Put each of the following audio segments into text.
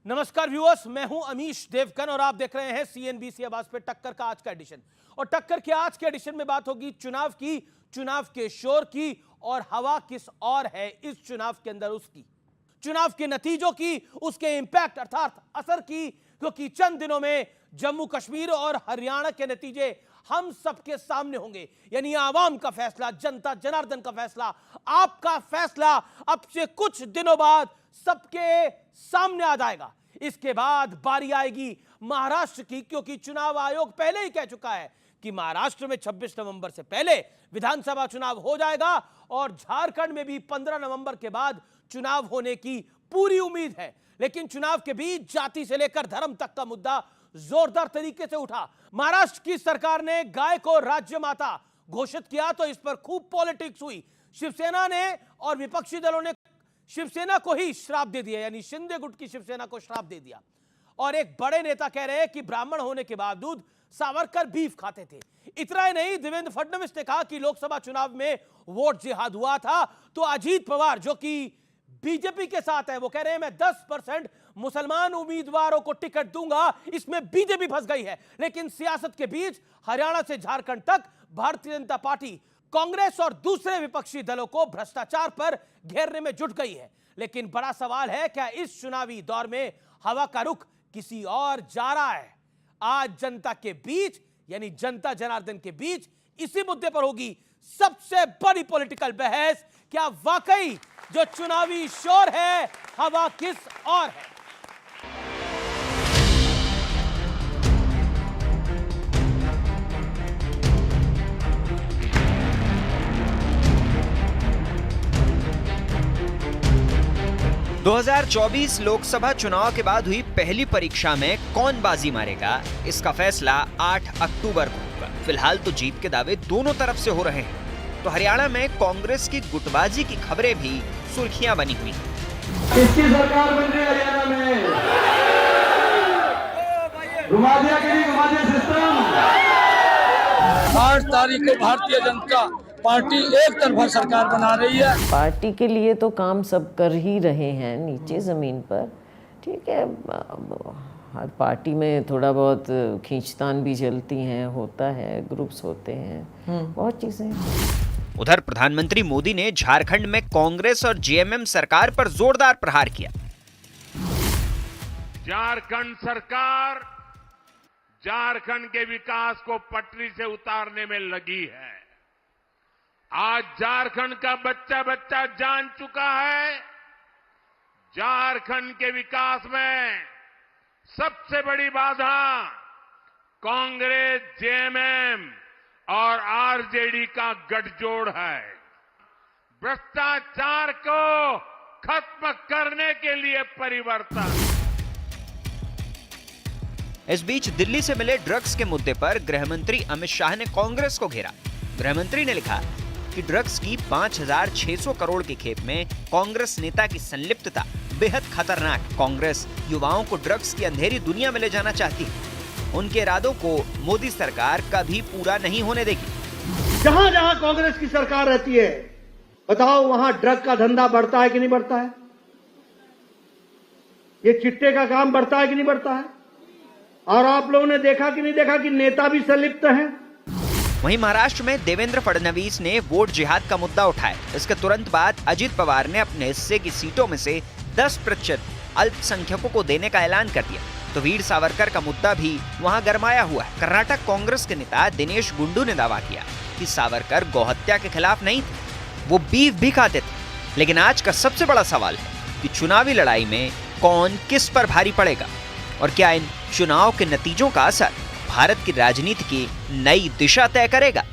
नमस्कार व्यूअर्स, मैं हूं अमीश देवगन और आप देख रहे हैं सीएनबीसी आवाज पे टक्कर का आज का एडिशन। और टक्कर के आज के एडिशन में बात होगी चुनाव की, चुनाव के शोर की और हवा किस और है इस चुनाव के अंदर उसकी, चुनाव के नतीजों की, उसके इंपैक्ट अर्थात असर की, क्योंकि चंद दिनों में जम्मू कश्मीर और हरियाणा के नतीजे हम सबके सामने होंगे। यानी आवाम का फैसला, जनता जनार्दन का फैसला, आपका फैसला अब से कुछ दिनों बाद सबके सामने आ जाएगा। इसके बाद बारी आएगी महाराष्ट्र की, क्योंकि चुनाव आयोग पहले ही कह चुका है कि महाराष्ट्र में 26 नवंबर से पहले विधानसभा चुनाव हो जाएगा और झारखंड में भी 15 नवंबर के बाद चुनाव होने की पूरी उम्मीद है। लेकिन चुनाव के बीच जाति से लेकर धर्म तक का मुद्दा जोरदार तरीके से उठा। महाराष्ट्र की सरकार ने गाय को राज्य माता घोषित किया तो इस पर खूब पॉलिटिक्स हुई। शिवसेना ने और विपक्षी दलों ने शिवसेना को ही श्राप दे दिया, यानी शिंदे गुट की शिवसेना को श्राप दे दिया। और एक बड़े नेता कह रहे हैं कि ब्राह्मण होने के बावजूद सावरकर बीफ खाते थे। इतना ही नहीं, देवेंद्र फडणवीस ने कहा कि लोकसभा चुनाव में वोट जिहाद हुआ था। तो अजीत पवार जो कि बीजेपी के साथ है, वो कह रहे हैं मैं 10% मुसलमान उम्मीदवारों को टिकट दूंगा, इसमें बीजेपी फंस गई है। लेकिन सियासत के बीच हरियाणा से झारखंड तक भारतीय जनता पार्टी कांग्रेस और दूसरे विपक्षी दलों को भ्रष्टाचार पर घेरने में जुट गई है। लेकिन बड़ा सवाल है, क्या इस चुनावी दौर में हवा का रुख किसी और जा रहा है? आज जनता के बीच, यानी जनता जनार्दन के बीच इसी मुद्दे पर होगी सबसे बड़ी पॉलिटिकल बहस। क्या वाकई जो चुनावी शोर है हवा किस और है? 2024 लोकसभा चुनाव के बाद हुई पहली परीक्षा में कौन बाजी मारेगा, इसका फैसला 8 अक्टूबर को होगा। फिलहाल तो जीत के दावे दोनों तरफ से हो रहे हैं। तो हरियाणा में कांग्रेस की गुटबाजी की खबरें भी सुर्खियां बनी हुई। किसकी सरकार बन रही है हरियाणा में? घुमा दिया कि नहीं घुमा दिया सिस्टम? 8 तारीख को भारतीय जनता पार्टी एक तरफा सरकार बना रही है। पार्टी के लिए तो काम सब कर ही रहे हैं नीचे ज़मीन पर, ठीक है। हर पार्टी में थोड़ा बहुत खींचतान भी चलती हैं, होता है, ग्रुप्स होते हैं, बहुत चीज़ें। उधर प्रधानमंत्री मोदी ने झारखंड में कांग्रेस और जेएमएम सरकार पर जोरदार प्रहार किया। झारखंड सरकार झारखंड के विकास को पटरी से उतारने में लगी है। आज झारखंड का बच्चा बच्चा जान चुका है, झारखंड के विकास में सबसे बड़ी बाधा कांग्रेस, जेएमएम और आरजेडी का गठजोड़ है। भ्रष्टाचार को खत्म करने के लिए परिवर्तन। इस बीच दिल्ली से मिले ड्रग्स के मुद्दे पर गृहमंत्री अमित शाह ने कांग्रेस को घेरा। गृहमंत्री ने लिखा कि ड्रग्स की 5,600 करोड़ की खेप में कांग्रेस नेता की संलिप्तता बेहद खतरनाक। कांग्रेस युवाओं को ड्रग्स की अंधेरी दुनिया में ले जाना चाहती है। उनके इरादों को मोदी सरकार कभी पूरा नहीं होने देगी। जहां जहां कांग्रेस की सरकार रहती है, बताओ वहां ड्रग का धंधा बढ़ता है कि नहीं बढ़ता है? ये चिट्टे का काम बढ़ता है कि नहीं बढ़ता है? और आप लोगों ने देखा कि नहीं देखा कि नेता भी संलिप्त हैं? वहीं महाराष्ट्र में देवेंद्र फडणवीस ने वोट जिहाद का मुद्दा उठाया। इसके तुरंत बाद अजीत पवार ने अपने हिस्से की सीटों में से 10% अल्पसंख्यकों को देने का ऐलान कर दिया। तो वीर सावरकर का मुद्दा भी वहां गरमाया हुआ है। कर्नाटक कांग्रेस के नेता दिनेश गुंडू ने दावा किया कि सावरकर गौहत्या के खिलाफ नहीं थे, वो बीफ भी खाते थे। लेकिन आज का सबसे बड़ा सवाल है कि चुनावी लड़ाई में कौन किस पर भारी पड़ेगा और क्या इन चुनाव के नतीजों का असर भारत की राजनीति की नई दिशा तय करेगा।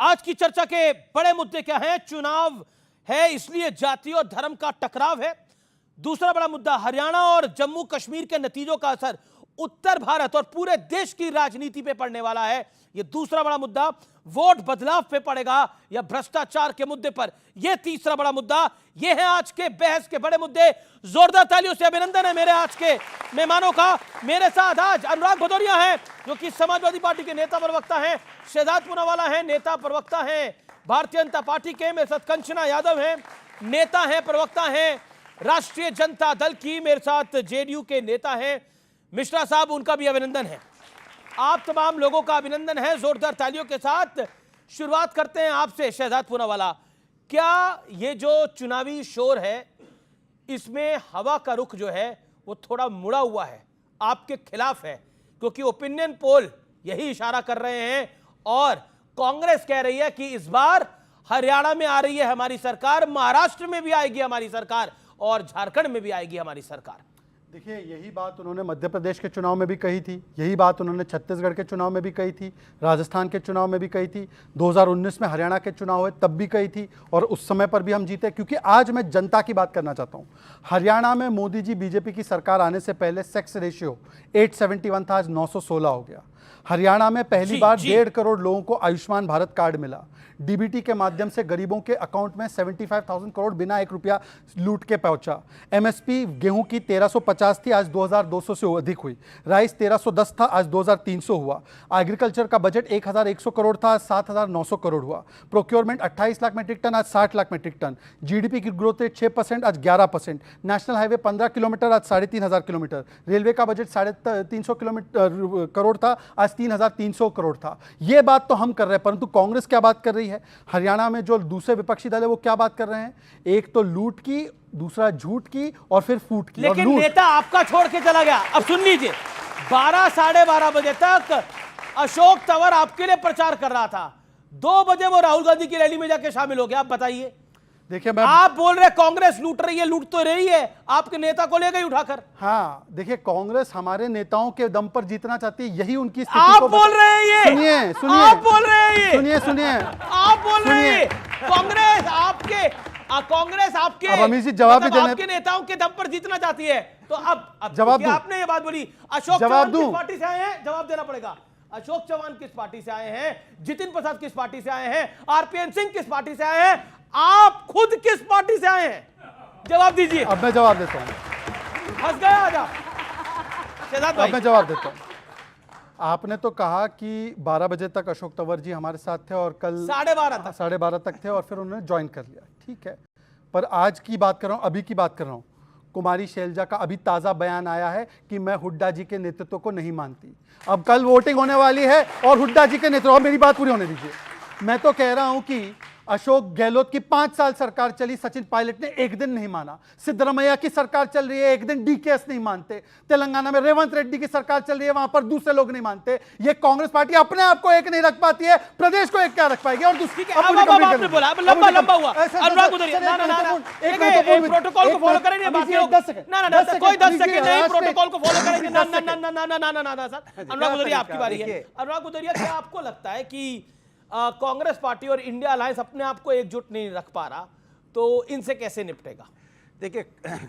आज की चर्चा के बड़े मुद्दे क्या हैं? चुनाव है इसलिए जाति और धर्म का टकराव है। दूसरा बड़ा मुद्दा हरियाणा और जम्मू कश्मीर के नतीजों का असर उत्तर भारत और पूरे देश की राजनीति पे पड़ने वाला है। यह दूसरा बड़ा मुद्दा। वोट बदलाव पे पड़ेगा या भ्रष्टाचार के मुद्दे पर, यह तीसरा बड़ा मुद्दा। यह है आज के बहस के बड़े मुद्दे। जोरदार तालियों से अभिनंदन है मेरे आज के मेहमानों का। मेरे साथ आज अनुराग भदौरिया हैं, जो कि समाजवादी पार्टी के नेता प्रवक्ता हैं, शहजाद पूनावाला हैं, नेता प्रवक्ता हैं भारतीय जनता पार्टी के। मेरे साथ कंचना यादव हैं, नेता हैं, प्रवक्ता हैं राष्ट्रीय जनता दल की। मेरे साथ जेडीयू के नेता हैं मिश्रा साहब, उनका भी अभिनंदन है। आप तमाम लोगों का अभिनंदन है। जोरदार तालियों के साथ शुरुआत करते हैं आपसे शहजाद पूनावाला। क्या ये जो चुनावी शोर है इसमें हवा का रुख जो है वो थोड़ा मुड़ा हुआ है, आपके खिलाफ है? क्योंकि ओपिनियन पोल यही इशारा कर रहे हैं और कांग्रेस कह रही है कि इस बार हरियाणा में आ रही है हमारी सरकार, महाराष्ट्र में भी आएगी हमारी सरकार और झारखंड में भी आएगी हमारी सरकार। देखिए, यही बात उन्होंने मध्य प्रदेश के चुनाव में भी कही थी, यही बात उन्होंने छत्तीसगढ़ के चुनाव में भी कही थी, राजस्थान के चुनाव में भी कही थी, 2019 में हरियाणा के चुनाव हुए तब भी कही थी और उस समय पर भी हम जीते। क्योंकि आज मैं जनता की बात करना चाहता हूं। हरियाणा में मोदी जी बीजेपी की सरकार आने से पहले सेक्स रेशियो 871 था, आज 916 हो गया। हरियाणा में पहली बार 1.5 करोड़ लोगों को आयुष्मान भारत कार्ड मिला। डीबीटी के माध्यम से गरीबों के अकाउंट में 75,000 करोड़ बिना 1 रुपया लूट के पहुंचा। एमएसपी गेहूं की 1350 थी, आज 2200 से अधिक हुई। राइस 1310 था, आज 2300 हुआ। एग्रीकल्चर का बजट 1100 करोड़ था, आज 7900 करोड़ हुआ। प्रोक्योरमेंट 28 लाख मीट्रिक टन, आज 60 लाख मीट्रिक टन। जीडीपी की ग्रोथ रेट 6%, आज 11%। नेशनल हाईवे 15 किलोमीटर, आज 3500 किलोमीटर। रेलवे का बजट 350 करोड़ था, आज 3300 करोड़ था। यह बात तो हम कर रहे हैं, परंतु कांग्रेस क्या बात कर रही है? हरियाणा में जो दूसरे विपक्षी दल है वो क्या बात कर रहे हैं? एक तो लूट की, दूसरा झूठ की और फिर फूट की। लेकिन नेता आपका छोड़ के चला गया। अब सुन लीजिए, 12 साढ़े 12 बजे तक अशोक तंवर आपके लिए प्रचार कर रहा था, 2 बजे वो राहुल गांधी की रैली में जाके शामिल हो गया। आप बताइए। देखिए, आप बोल रहे कांग्रेस लूट रही है, लूट तो रही है, आपके नेता को ले गई उठाकर। हाँ, देखिए, कांग्रेस हमारे नेताओं के दम पर जीतना चाहती है, यही उनकी स्थिति आप को बोल रहे हैं ये, सुनिए सुनिए, आप बोल रहे हैं ये, सुनिए आप बोल रहे हैं कांग्रेस आपके अब अमित जी जवाब भी देने, आपके नेताओं के दम पर जीतना चाहती है। तो अब जवाब दूं? आपने ये बात बोली, अशोक चौहान किस पार्टी से आए हैं? जवाब देना पड़ेगा। अशोक चौहान किस पार्टी से आए हैं? जितिन प्रसाद किस पार्टी से आए हैं? आरपीएन सिंह किस पार्टी से आए हैं? आप खुद किस पार्टी से आए हैं? जवाब दीजिए। अब मैं जवाब देता हूं। फंस गया आज आप शहजाद भाई। अब मैं जवाब देता हूं। आपने तो कहा कि 12 बजे तक अशोक तंवर जी हमारे साथ थे और कल 12:30 तक थे और फिर उन्होंने ज्वाइन कर लिया। ठीक है, पर आज की बात कर रहा हूं, अभी की बात कर रहा हूं। कुमारी शैलजा का अभी ताजा बयान आया है कि मैं हुड्डा जी के नेतृत्व को नहीं मानती। अब कल वोटिंग होने वाली है और हुड्डा जी के नेतृत्व, मेरी बात पूरी होने दीजिए। मैं तो कह रहा हूं कि अशोक गहलोत की 5 साल सरकार चली, सचिन पायलट ने एक दिन नहीं माना। सिद्धरामैया की सरकार चल रही है, एक दिन डीकेएस नहीं मानते। तेलंगाना में रेवंत रेड्डी की सरकार चल रही है, वहां पर दूसरे लोग नहीं मानते। ये कांग्रेस पार्टी अपने आप को एक नहीं रख पाती है, प्रदेश को एक क्या रख पाएगी? और दूसरी आपने बोला लंबा हुआ अनुराग गुदरिया, प्रोटोकॉल को फॉलो करेंगे बाकी लोग। ना कोई 10 सेकंड नहीं, प्रोटोकॉल को फॉलो करेंगे। ना सर, अनुराग गुदरिया आपकी बारी है। अनुराग गुदरिया, क्या आपको लगता है कि कांग्रेस पार्टी और इंडिया अलायंस अपने आप को एकजुट नहीं रख पा रहा, तो इनसे कैसे निपटेगा? देखिए,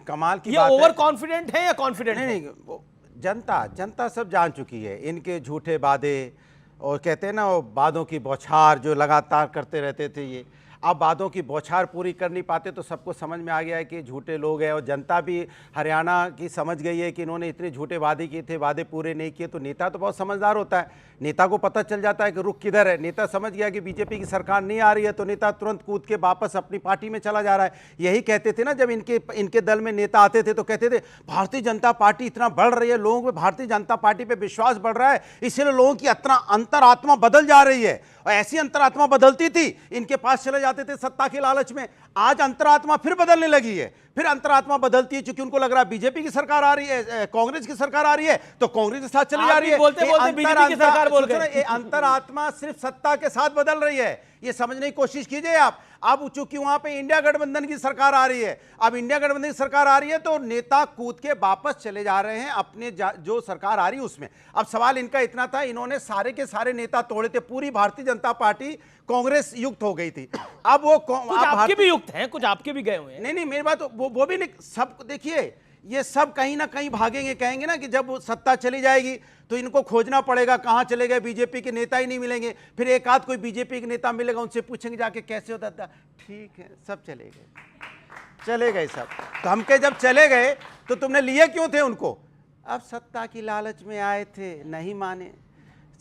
कमाल की ये बात ओवर कॉन्फिडेंट है या कॉन्फिडेंट है? नहीं, वो जनता सब जान चुकी है इनके झूठे वादे, और कहते हैं ना वो वादों की बौछार जो लगातार करते रहते थे। ये अब वादों की बौछार पूरी कर नहीं पाते तो सबको समझ में आ गया है कि झूठे लोग हैं। और जनता भी हरियाणा की समझ गई है कि इन्होंने इतने झूठे वादे किए थे, वादे पूरे नहीं किए। तो नेता तो बहुत समझदार होता है, नेता को पता चल जाता है कि रुख किधर है। नेता समझ गया कि बीजेपी की सरकार नहीं आ रही है, तो नेता तुरंत कूद के वापस अपनी पार्टी में चला जा रहा है। यही कहते थे ना, जब इनके दल में नेता आते थे तो कहते थे भारतीय जनता पार्टी इतना बढ़ रही है, लोगों में भारतीय जनता पार्टी पे विश्वास बढ़ रहा है, इसलिए लोगों की अंतरात्मा बदल जा रही है। और ऐसी अंतरात्मा बदलती थी, इनके पास चले जाते थे सत्ता के लालच में। आज अंतरात्मा फिर बदलने लगी है, फिर अंतरात्मा बदलती है, क्योंकि उनको लग रहा है बीजेपी की सरकार आ रही है, कांग्रेस की सरकार आ रही है, तो कांग्रेस के साथ चली जा रही है। बोलते बीजेपी की सरकार बोल गए। ये अंतरात्मा सिर्फ सत्ता के साथ बदल रही है, ये समझने की कोशिश कीजिए आप। अब चूंकि वहां पे इंडिया गठबंधन की सरकार आ रही है, अब इंडिया गठबंधन की सरकार आ रही है तो नेता कूद के वापस चले जा रहे हैं अपने जो सरकार आ रही है उसमें। अब सवाल इनका इतना था, इन्होंने सारे के सारे नेता तोड़े थे, पूरी भारतीय जनता पार्टी कांग्रेस युक्त हो गई थी। अब वो कुछ आपके भी युक्त हैं, कुछ आपके भी गए हुए हैं। नहीं, मेरी बात वो भी नहीं। सब देखिए, ये सब कहीं ना कहीं भागेंगे, कहेंगे ना कि जब सत्ता चली जाएगी तो इनको खोजना पड़ेगा, कहां चले गए, बीजेपी के नेता ही नहीं मिलेंगे। फिर एक आध कोई बीजेपी के नेता मिलेगा, उनसे पूछेंगे जाके कैसे होता था, ठीक है, सब चले गए सब। तो हम के जब चले गए तो तुमने लिए क्यों थे उनको? अब सत्ता की लालच में आए थे, नहीं माने,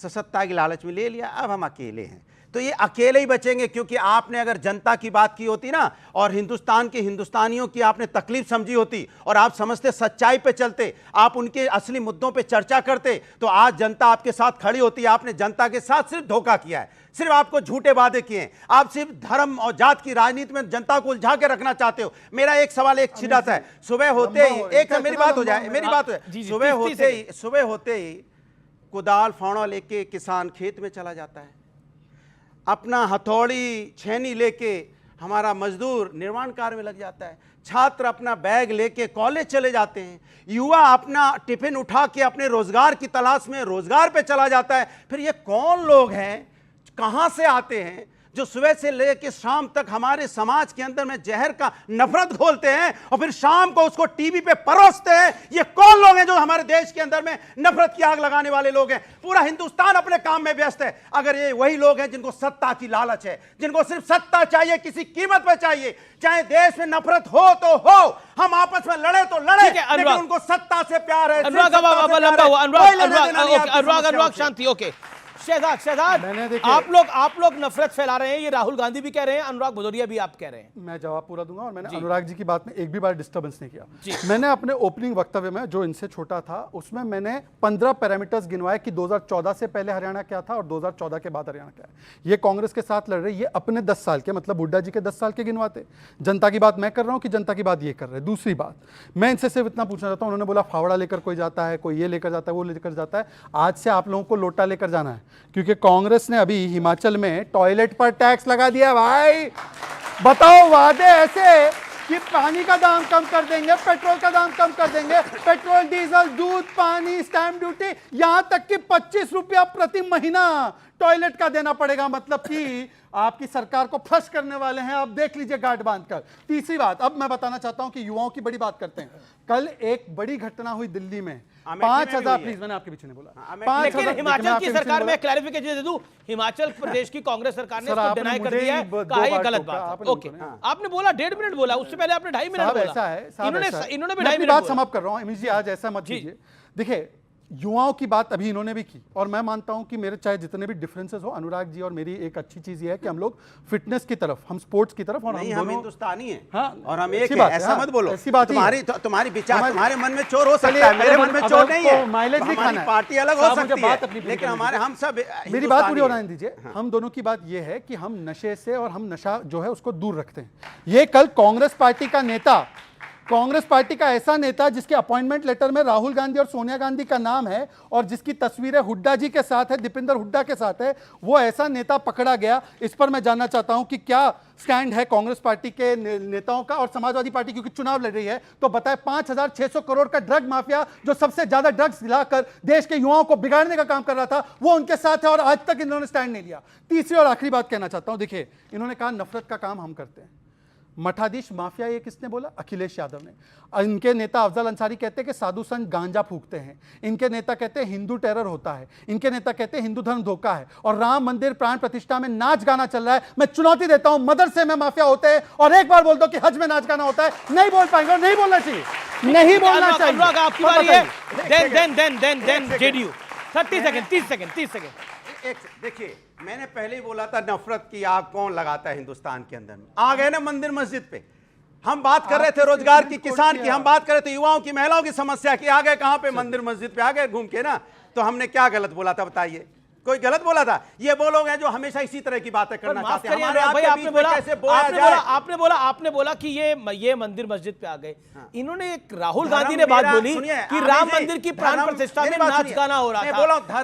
सत्ता की लालच में ले लिया, अब हम अकेले हैं। तो ये अकेले ही बचेंगे, क्योंकि आपने अगर जनता की बात की होती ना और हिंदुस्तान के हिंदुस्तानियों की आपने तकलीफ समझी होती और आप समझते सच्चाई पे चलते, आप उनके असली मुद्दों पे चर्चा करते, तो आज जनता आपके साथ खड़ी होती। आपने जनता के साथ सिर्फ धोखा किया है, सिर्फ आपको झूठे वादे किए हैं, आप सिर्फ धर्म और जात की राजनीति में जनता को उलझा के रखना चाहते हो। मेरा एक सवाल एक छिड़ाता है, सुबह होते ही एक मेरी बात हो जाए, मेरी बात हो जाए, सुबह होते ही कुदाल फावड़ा लेके किसान खेत में चला जाता है, अपना हथौड़ी छेनी लेके हमारा मजदूर निर्माण कार्य में लग जाता है, छात्र अपना बैग लेके कॉलेज चले जाते हैं, युवा अपना टिफिन उठा के अपने रोजगार की तलाश में रोजगार पे चला जाता है। फिर ये कौन लोग हैं, कहां से आते हैं, जो सुबह से लेकर शाम तक हमारे समाज के अंदर में जहर का नफरत घोलते हैं और फिर शाम को उसको टीवी पे परोसते हैं? ये कौन लोग हैं जो हमारे देश के अंदर में नफरत की आग लगाने वाले लोग हैं? पूरा हिंदुस्तान अपने काम में व्यस्त है। अगर ये वही लोग हैं जिनको सत्ता की लालच है, जिनको सिर्फ सत्ता चाहिए, किसी कीमत पे चाहिए, चाहे देश में नफरत हो तो हो, हम आपस में लड़े तो लड़े, लेकिन उनको सत्ता से प्यार है। अनुराग शांति। ओके शहजाद, आप लोग नफरत फैला रहे हैं, ये राहुल गांधी भी कह रहे हैं, अनुराग भदौरिया भी आप कह रहे हैं। मैं जवाब पूरा दूंगा और मैंने अनुराग जी की बात में एक भी बार डिस्टर्बेंस नहीं किया। मैंने अपने ओपनिंग वक्तव्य में, जो इनसे छोटा था, उसमें मैंने 15 पैरामीटर्स गिनवाए कि 2014 से पहले हरियाणा क्या था और 2014 के बाद हरियाणा क्या है। ये कांग्रेस के साथ लड़ रहे, ये अपने 10 साल के, मतलब हुड्डा जी के 10 साल के गिनवाते। जनता की बात मैं कर रहा हूं कि जनता की बात ये कर रहे। दूसरी बात, मैं इनसे सिर्फ इतना पूछना चाहता हूं, उन्होंने बोला फावड़ा लेकर कोई जाता है, कोई ये लेकर जाता है, वो लेकर जाता है। आज से आप लोगों को लोटा लेकर जाना है, क्योंकि कांग्रेस ने अभी हिमाचल में टॉयलेट पर टैक्स लगा दिया। भाई बताओ, वादे ऐसे कि पानी का दाम कम कर देंगे, पेट्रोल का दाम कम कर देंगे, पेट्रोल, डीजल, दूध, पानी, स्टैंप ड्यूटी, यहां तक कि 25 रुपया प्रति महीना टॉयलेट का देना पड़ेगा। मतलब कि आपकी सरकार को फ्लश करने वाले हैं, आप देख लीजिए गार्ड बांधकर। तीसरी बात, अब मैं बताना चाहता हूं कि युवाओं की बड़ी बात करते हैं। कल एक बड़ी घटना हुई दिल्ली में, 5,000, प्लीज मैंने आपके पीछे नहीं बोला, लेकिन हिमाचल की सरकार में क्लैरिफिकेशन दे दूं, हिमाचल प्रदेश की कांग्रेस सरकार ने इसको डिनाई कर दिया है, कहा ये गलत बात है। ओके, आपने बोला 1.5 मिनट बोला, उससे पहले आपने 2.5 मिनट बोला। ऐसा है, इन्होंने भी 2.5 मिनट बात समाप्त कर रहा हूं। अमित जी आज ऐसा मत कीजिए। देखिए, युवाओं की बात अभी इन्होंने भी की, और मैं मानता हूं कि मेरे चाहे जितने भी डिफरेंसेस हो, अनुराग जी और मेरी एक अच्छी चीज ये है कि हम लोग फिटनेस की तरफ, हम स्पोर्ट्स की तरफ, और हम हिंदुस्तानी हैं। हाँ, और हम एक हैं, ऐसा मत बोलो। ऐसी बात तुम्हारी विचार तुम्हारे मन में चोर हो सकता है, मेरे मन में चोर नहीं है। माइलेज नहीं खाना है, पार्टी अलग हो सकती है, लेकिन हमारे हम सब, मेरी बात पूरी होने दीजिए। हम दोनों की बात ये है कि हम नशे से और हम नशा जो है उसको दूर रखते हैं। ये कल कांग्रेस पार्टी का नेता, कांग्रेस पार्टी का ऐसा नेता जिसके अपॉइंटमेंट लेटर में राहुल गांधी और सोनिया गांधी का नाम है और जिसकी तस्वीरें हुड्डा जी के साथ है, दीपेंद्र हुड्डा के साथ है, वो ऐसा नेता पकड़ा गया। इस पर मैं जानना चाहता हूं कि क्या स्टैंड है कांग्रेस पार्टी के नेताओं का और समाजवादी पार्टी, क्योंकि चुनाव लड़ रही है, तो बताए 5,600 करोड़ का ड्रग माफिया जो सबसे ज्यादा ड्रग्स दिलाकर देश के युवाओं को बिगाड़ने का काम कर रहा था, वो उनके साथ है और आज तक इन्होंने स्टैंड नहीं लिया। तीसरी और आखिरी बात कहना चाहता हूं, देखिए, इन्होंने कहा नफरत का काम हम करते हैं। मठाधीश माफिया ये किसने बोला? अखिलेश यादव ने। इनके नेता अफजल अंसारी कहते हैं कि साधु संत गांजा फूकते हैं, इनके नेता कहते हैं हिंदू टेरर होता है, इनके नेता कहते हैं हिंदू धर्म धोखा है, और राम मंदिर प्राण प्रतिष्ठा में नाच गाना चल रहा है। मैं चुनौती देता हूं, मदरसे में माफिया होते हैं और एक बार बोल दो कि हज में नाच गाना होता है, नहीं बोल पाएंगे और नहीं बोलना चाहिए, नहीं बोलना चाहिए। आपकी बारी है, देन जेडीयू 30 सेकंड। देखिए, मैंने पहले ही बोला था, नफरत की आग कौन लगाता है हिंदुस्तान के अंदर में? आ गए ना मंदिर मस्जिद पे। हम बात कर रहे थे रोजगार की, किसान की, हम बात कर रहे थे युवाओं की, महिलाओं की समस्या की, आ गए कहां पे? मंदिर मस्जिद पे आ गए घूम के ना। तो हमने क्या गलत बोला था बताइए? कोई गलत बोला था? ये वो लोग हैं जो हमेशा इसी तरह की बातें करना चाहते हैं। आपने बोला कि ये मंदिर मस्जिद पे आ गए। इन्होंने एक राहुल गांधी ने बात बोली कि राम मंदिर की प्राण प्रतिष्ठा में नाच गाना हो रहा था,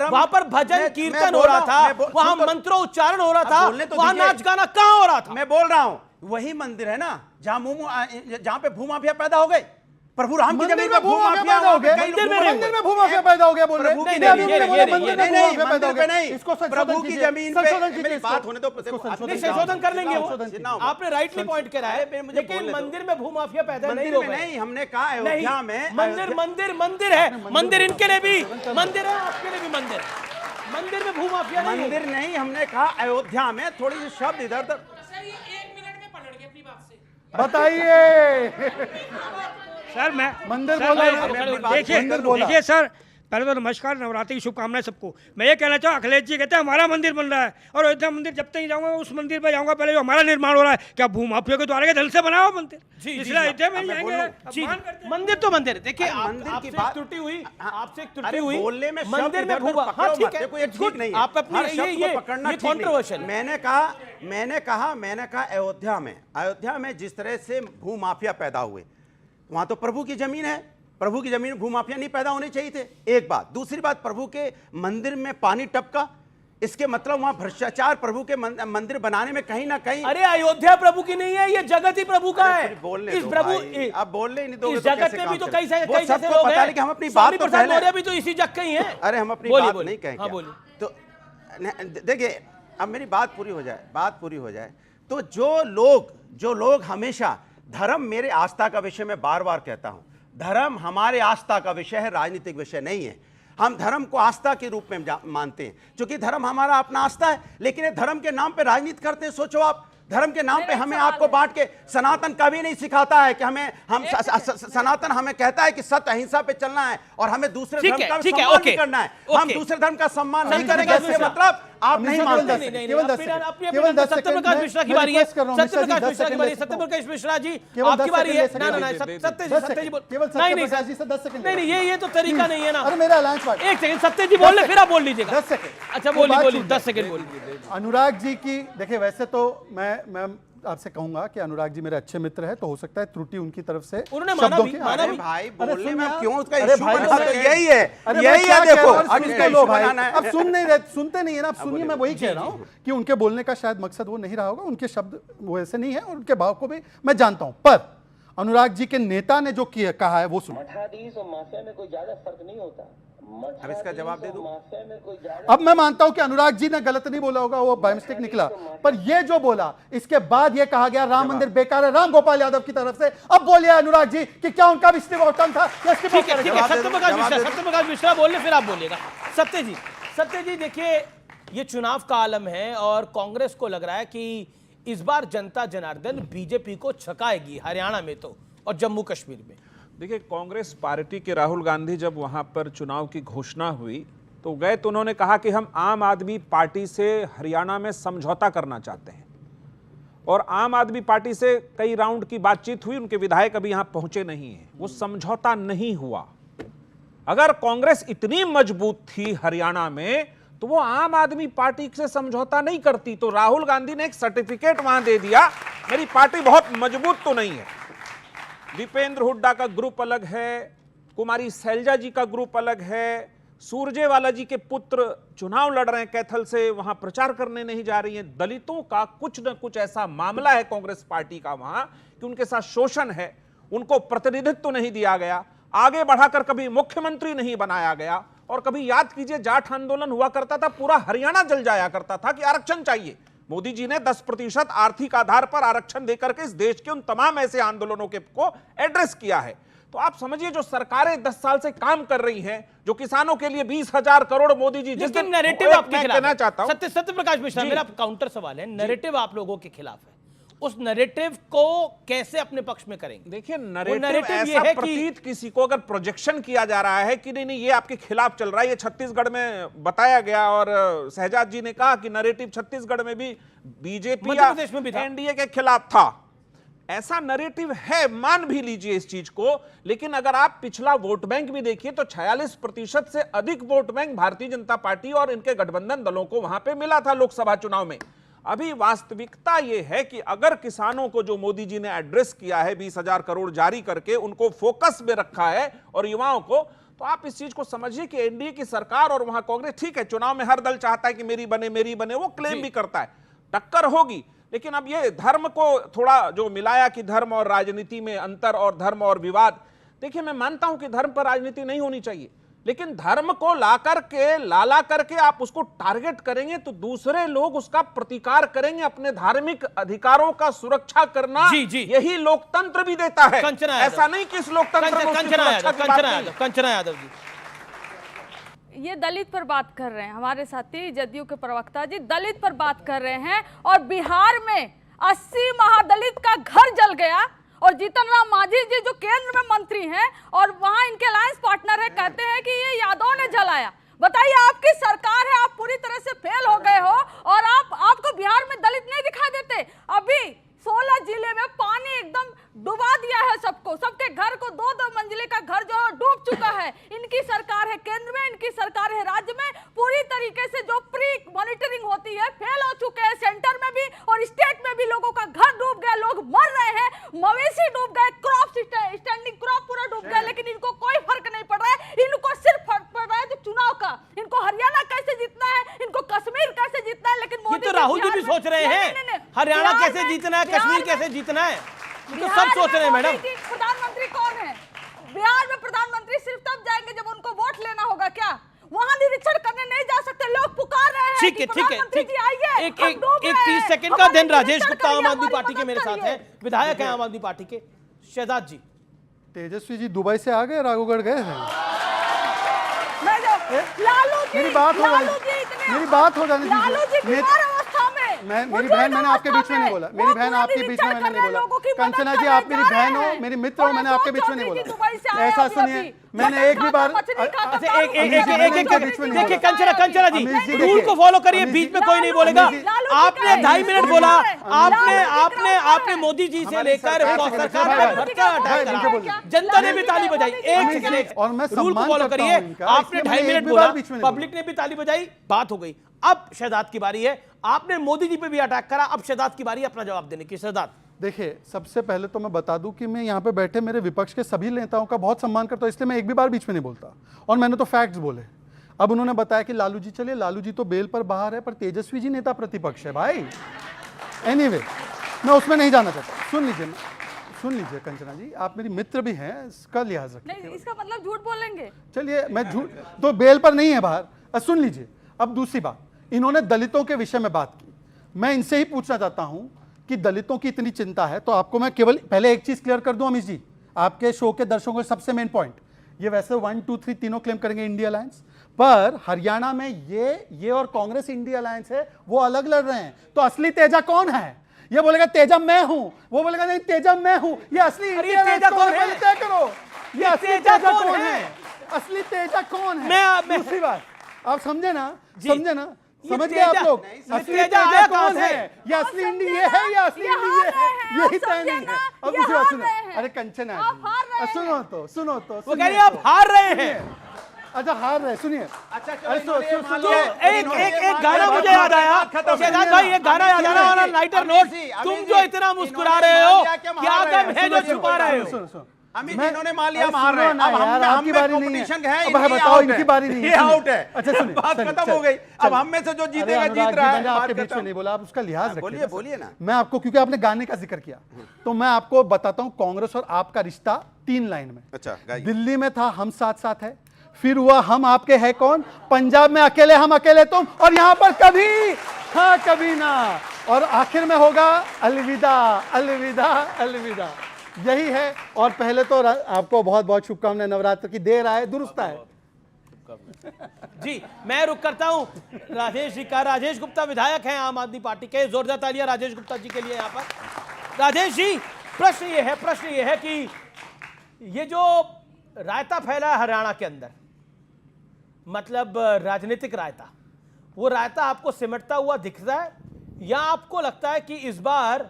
वहां पर भजन कीर्तन हो रहा था, वहां मंत्रोच्चारण हो रहा था, वहां नाच गाना कहां हो रहा था? मैं बोल रहा हूं वही मंदिर है ना जहां पे भूमाफिया पैदा हो गए। प्रभु राम की जमीन में भूमाफिया पैदा हो गए, मंदिर में भूमाफिया पैदा हो गया बोल रहे हैं। इसको प्रभु की जमीन पे मेरी बात होने दो, संशोधन कर लेंगे वो। आपने राइटली पॉइंट करा है, लेकिन मंदिर में भूमाफिया पैदा नहीं हो गए। हमने कहा अयोध्या में मंदिर है, मंदिर इनके लिए भी मंदिर है, आपके लिए भी मंदिर में भूमाफिया नहीं, मंदिर नहीं। हमने कहा अयोध्या में थोड़ी सी शब्द इधर उधर। बताइए सर, मैं मंदिर बोला, देखिए सर, पहले तो नमस्कार, नवरात्रि की शुभकामनाएं सबको। मैं ये कहना चाहूँ, अखिलेश जी कहते हैं हमारा मंदिर बन रहा है, और अयोध्या मंदिर जब तक नहीं जाऊंगा उस मंदिर पे जाऊंगा पहले जो हमारा निर्माण हो रहा है। क्या भूमाफिया के द्वारा के दिल से बनाओ मंदिर? इसलिए अयोध्या में जाएंगे। मंदिर तो मंदिर, देखिए मंदिर की आपसे बात- त्रुटि हुई, आपसे एक त्रुटि अरे हुई बोलने में मंदिर में शब्द भूमा, हाँ पकड़ो ठीक मत, है, देखो ये ठीक नहीं है। आप अपनी हर शब्द को पकड़ना ये ठीक नहीं। कंट्रोवर्शियल। मैंने कहा अयोध्या में जिस तरह से भूमाफिया पैदा हुए, वहां तो प्रभु की जमीन है, प्रभु की जमीन में भूमाफिया नहीं पैदा होने चाहिए थे, एक बात। दूसरी बात, प्रभु के मंदिर में पानी टपका, इसके मतलब वहां भ्रष्टाचार प्रभु के मंदिर बनाने में कहीं ना कहीं। अरे अयोध्या प्रभु की नहीं है, ये जगत ही प्रभु का है। बोलने इस दो प्रभु भाई, अब बोलने ही नहीं दोगे इस तो जगत कैसे में काम भी तो चलेगा? कई सारे वो कई जैसे सबको लोग पता है, हैं। लेकिन हम अपनी स्वामी बात तो प्रसाद पहले- मौर्य भी तो इसी जग के ही हैं। अरे हम अपनी बोलिए, बात बोलिए। नहीं कहें हाँ, क्या? बोलिए। तो देखिए, अब मेरी बात पूरी हो जाए तो जो लोग हमेशा धर्म मेरे आस्था का विषय में बार बार कहता हूं, धर्म हमारे आस्था का विषय है, राजनीतिक विषय नहीं है। हम धर्म को आस्था के रूप में मानते हैं, क्योंकि धर्म हमारा अपना आस्था है। लेकिन ये धर्म के नाम पे राजनीति करते हैं। सोचो आप, धर्म के नाम पे हमें आपको बांट के, सनातन कभी नहीं सिखाता है कि सनातन हमें कहता है कि सत्य अहिंसा पे चलना है और हमें दूसरे धर्म का सम्मान नहीं करना है। हम दूसरे धर्म का सम्मान नहीं करेंगे, इससे मतलब आप नहीं मानते। सत्यप्रकाश मिश्रा की बारी है। सत्यप्रकाश मिश्रा की बारी है। सत्यप्रकाश मिश्रा जी आपकी बारी है। नहीं, ये तो तरीका नहीं है ना। एक सेकंड, सत्य जी बोल ले, फिर आप बोल लीजिएगा। 10 सेकंड। अच्छा बोलिए, 10 सेकंड बोलिए। अनुराग जी की, देखिए वैसे तो मैं आपसे कहूंगा कि अनुराग जी मेरे अच्छे मित्र हैं, तो हो सकता है त्रुटि उनकी तरफ से उन्होंने माना भी, अरे भाई बोलने में क्यों उसका अरे इश्यू भाई, बना? तो यही मैं है क्या देखो, कह रहा हूं? अब सुन इसका तो लो इश्यू भाई, बनाना है। अब सुनते नहीं है ना, अब सुनिए। मैं वही कह रहा हूँ कि उनके बोलने का शायद मकसद वो नहीं रहा होगा, उनके शब्द वो ऐसे नहीं है और उनके भाव को भी मैं जानता हूँ, पर अनुराग जी के नेता ने जो कहा है वो सुनो। मठाधीश और माफिया में कोई ज्यादा फर्क नहीं होता। अब इसका जवाब दे दूं? माफिया में कोई ज्यादा, अब मैं मानता हूं कि अनुराग जी ने गलत नहीं बोला होगा, वो बाय मिस्टेक निकला, पर ये जो बोला, इसके बाद ये कहा गया राम मंदिर बेकार है राम गोपाल यादव की तरफ से। अब बोलिए अनुराग जी कि क्या उनका भी स्टिव आउटन था या स्टिव ठीक है, सत्यप्रकाश मिश्रा बोल ले, फिर आप बोलिएगा। सत्य जी देखिए, ये चुनाव का आलम है और कांग्रेस को लग रहा है कि इस बार जनता जनार्दन बीजेपी को छकाएगी, हरियाणा में तो और जम्मू कश्मीर में। देखिए, कांग्रेस पार्टी के राहुल गांधी जब वहां पर चुनाव की घोषणा हुई तो गए, तो उन्होंने कहा कि हम आम आदमी पार्टी से हरियाणा में समझौता करना चाहते हैं, और आम आदमी पार्टी से कई राउंड की बातचीत हुई, उनके विधायक अभी यहां पहुंचे नहीं हैं, वो समझौता नहीं हुआ। अगर कांग्रेस इतनी मजबूत थी हरियाणा में तो वो आम आदमी पार्टी से समझौता नहीं करती। तो राहुल गांधी ने एक सर्टिफिकेट वहां दे दिया, मेरी पार्टी बहुत मजबूत तो नहीं है। दीपेंद्र हुड्डा का ग्रुप अलग है, कुमारी सैलजा जी का ग्रुप अलग है, सुरजेवाला जी के पुत्र चुनाव लड़ रहे हैं कैथल से, वहां प्रचार करने नहीं जा रही हैं। दलितों का कुछ न कुछ ऐसा मामला है कांग्रेस पार्टी का वहां कि उनके साथ शोषण है, उनको प्रतिनिधित्व नहीं दिया गया, आगे बढ़ाकर कभी मुख्यमंत्री नहीं बनाया गया। और कभी याद कीजिए, जाट आंदोलन हुआ करता था, पूरा हरियाणा जल जाया करता था कि आरक्षण चाहिए। मोदी जी ने 10% आर्थिक आधार पर आरक्षण देकर के इस देश के उन तमाम ऐसे आंदोलनों को एड्रेस किया है। तो आप समझिए, जो सरकारें 10 साल से काम कर रही हैं, जो किसानों के लिए 20,000 करोड़ मोदी जी, जिस नैरेटिव आपके खिलाफ कहना चाहता हूं, सत्यप्रकाश मिश्रा, मेरा काउंटर सवाल है, नैरेटिव आप लोगों के खिलाफ है, उस नैरेटिव को कैसे अपने पक्ष में करेंगे? देखिए, नैरेटिव ऐसा प्रतीत किसी को अगर प्रोजेक्शन किया जा रहा है कि नहीं ये आपके खिलाफ चल रहा है, ये छत्तीसगढ़ में बताया गया, और शहजाद जी ने कहा कि नैरेटिव छत्तीसगढ़ में भी बीजेपी या एनडीए के खिलाफ था, ऐसा नैरेटिव है, मान भी लीजिए इस चीज को। लेकिन अगर आप पिछला वोट बैंक भी देखिए तो 46% से अधिक vote bank Bharatiya Janata party और इनके गठबंधन दलों को वहां पे मिला था लोकसभा चुनाव में। अभी वास्तविकता यह है कि अगर किसानों को जो मोदी जी ने एड्रेस किया है 20,000 करोड़ जारी करके, उनको फोकस में रखा है और युवाओं को, तो आप इस चीज को समझिए कि एनडीए की सरकार और वहां कांग्रेस, ठीक है चुनाव में हर दल चाहता है कि मेरी बने, वो क्लेम भी करता है, टक्कर होगी। लेकिन अब ये धर्म को थोड़ा जो मिलाया कि धर्म और राजनीति में अंतर और धर्म और विवाद, देखिए मैं मानता हूं कि धर्म पर राजनीति नहीं होनी चाहिए, लेकिन धर्म को लाला करके आप उसको टारगेट करेंगे तो दूसरे लोग उसका प्रतिकार करेंगे। अपने धार्मिक अधिकारों का सुरक्षा करना यही लोकतंत्र भी देता है। ऐसा नहीं कि इस लोकतंत्र में कंचना यादव जी ये दलित पर बात कर रहे हैं, हमारे साथी जदयू के प्रवक्ता जी दलित पर बात कर रहे हैं, और बिहार में 80 महादलित का घर जल गया और जीतन राम मांझी जी जो केंद्र में मंत्री हैं और वहां इनके अलायंस पार्टनर है, कहते हैं कि ये यादव ने जलाया। बताइए, आपकी सरकार है, आप पूरी तरह से फेल हो गए हो और आपको बिहार में दलित नहीं दिखाई देते। अभी 16 जिले में पानी एकदम डुबा दिया है सबको, सबके घर को 2-2 मंजिले का घर जो है डूब चुका है। इनकी सरकार है केंद्र में, इनकी सरकार है राज्य में, पूरी तरीके से जो प्री मॉनिटरिंग होती है फेल हो चुके हैं। सेंटर में भी और स्टेट में भी लोगों का घर डूब गया, लोग मर रहे हैं, मवेशी डूब गए, क्रॉप स्टैंडिंग क्रॉप पूरा डूब गया, लेकिन इनको कोई फर्क नहीं पड़ रहा है। इनको सिर्फ फर्क पड़ रहा है जो चुनाव का, इनको हरियाणा कैसे जीतना है, इनको कश्मीर कैसे जीतना है। लेकिन ये तो राहुल जी भी सोच रहे हैं, हरियाणा कैसे जीतना है, कश्मीर कैसे जीतना है, तो सब सोच रहे हैं मैडम। प्रधानमंत्री कौन है बिहार में? प्रधानमंत्री सिर्फ तब जाएंगे जब उनको वोट लेना होगा क्या? वहां निरीक्षण करने नहीं जा सकते, लोग पुकार रहे हैं। ठीक है, ठीक है, एक 30 सेकंड का दिन। राजेश गुप्ता आम आदमी पार्टी के मेरे साथ हैं, विधायक हैं आम आदमी पार्टी के। शहजाद जी, तेजस्वी जी दुबई से आ गए, राघोगढ़ गए हैं? लालू जी, मेरी बात हो जाने दीजिए। मेरी बहन, मैंने आपके बीच में नहीं बोला, मेरी बहन आपके बीच में मैंने नहीं बोला। कंचना जी, आप मेरी बहन हो, मेरी मित्र हो, मैंने आपके बीच में नहीं बोला। ऐसा सुनिए, मैंने एक भी बार देखिए कंचना जी, रूल को फॉलो करिए, बीच में कोई नहीं बोलेगा। आपने 2.5 मिनट बोला, आपने मोदी जी से लेकर सरकार पर भर्चा हटाया, जनता ने भी ताली बजाई। एक सेकंड, और मैं रूल को फॉलो करिए। आपने 2.5 मिनट बोला, पब्लिक ने भी ताली बजाई, बात हो गई। अब शहजाद की बारी है, आपने मोदी जी पे भी अटैक करा, अब शहजाद की बारी अपना जवाब देने की। शहजाद, देखिए, सबसे पहले तो मैं बता दूं कि मैं यहाँ पे बैठे मेरे विपक्ष के सभी नेताओं का बहुत सम्मान करता हूँ, इसलिए मैं एक भी बार बीच में नहीं बोलता, और मैंने तो फैक्ट्स बोले। अब उन्होंने बताया कि लालू जी, चलिए लालू जी तो बेल पर बाहर है, पर तेजस्वी जी नेता प्रतिपक्ष है भाई। एनीवे, मैं उसमें नहीं जाना चाहता। सुन लीजिए कंचना जी, आप मेरी मित्र भी हैं, इसका लिहाज रखिए। नहीं, इसका मतलब झूठ बोलेंगे? चलिए, मैं झूठ तो बेल पर नहीं है बाहर। सुन लीजिए, अब दूसरी बात, इन्होंने दलितों के विषय में बात की। मैं इनसे ही पूछना चाहता हूं कि दलितों की इतनी चिंता है तो आपको मैं केवल पहले एक चीज क्लियर कर दूं अमित जी, आपके शो के दर्शकों के सबसे मेन पॉइंट, ये वैसे 1, 2, 3 तीनों क्लेम करेंगे इंडिया अलायंस, पर हरियाणा में ये और कांग्रेस इंडिया अलायंस है, वो अलग लड़ रहे हैं। तो असली तेजा कौन है? ये बोलेगा तेजा मैं हूं, वो बोलेगा नहीं तेजा मैं हूं। ये असली इंडिया तेजा कौन है? तय करो, ये असली तेजा कौन है? असली तेजा कौन है? दूसरी बात, आप समझे ना, समझ गए आप लोग? असली तेजा कौन है? ये असली इंडिया ये है या असली इंडिया ये है? यही तय नहीं है। अब दूसरी बात सुनो, अरे कंचना जी, सुनो तो वो कह रही है आप हार रहे हैं। अच्छा, हार रहे, सुनिए। अच्छा, एक गाना मुझे याद आया, शहजाद भाई, एक गाना याद आ रहा, लाइटर नोट, तुम जो इतना मुस्कुरा रहे हो, क्या गम है जो छुपा रहे हो? सुनो, इन्होंने मान लिया हम हार रहे हैं, अब आपकी बारी नहीं है, बताओ इनकी बारी नहीं है, ये आउट है। अच्छा सुनिए, बात खत्म हो गई, अब हम में से जो जीतेगा जीत रहा है। मैंने आपके बीच में नहीं बोला, आप उसका लिहाज रखिए। बोलिए ना। मैं आपको, क्योंकि आपने गाने का जिक्र किया, तो मैं आपको बताता हूं कांग्रेस और आपका रिश्ता 3 लाइन में। अच्छा, दिल्ली में था हम साथ साथ है, फिर हुआ हम आपके है कौन, पंजाब में अकेले हम अकेले तुम, और यहां पर कभी हाँ कभी ना, और आखिर में होगा अलविदा अलविदा अलविदा। यही है। और पहले तो आपको बहुत बहुत शुभकामनाएं, नवरात्र की देर आए दुरुस्त आए। जी, मैं रुक करता हूं राजेश जी का। राजेश गुप्ता विधायक हैं आम आदमी पार्टी के, जोरदार तालियां राजेश गुप्ता जी के लिए यहां पर। राजेश जी, प्रश्न ये है कि ये जो रायता फैला है हरियाणा के अंदर, मतलब राजनीतिक रायता, वो रायता आपको सिमटता हुआ दिख रहा है, या आपको लगता है कि इस बार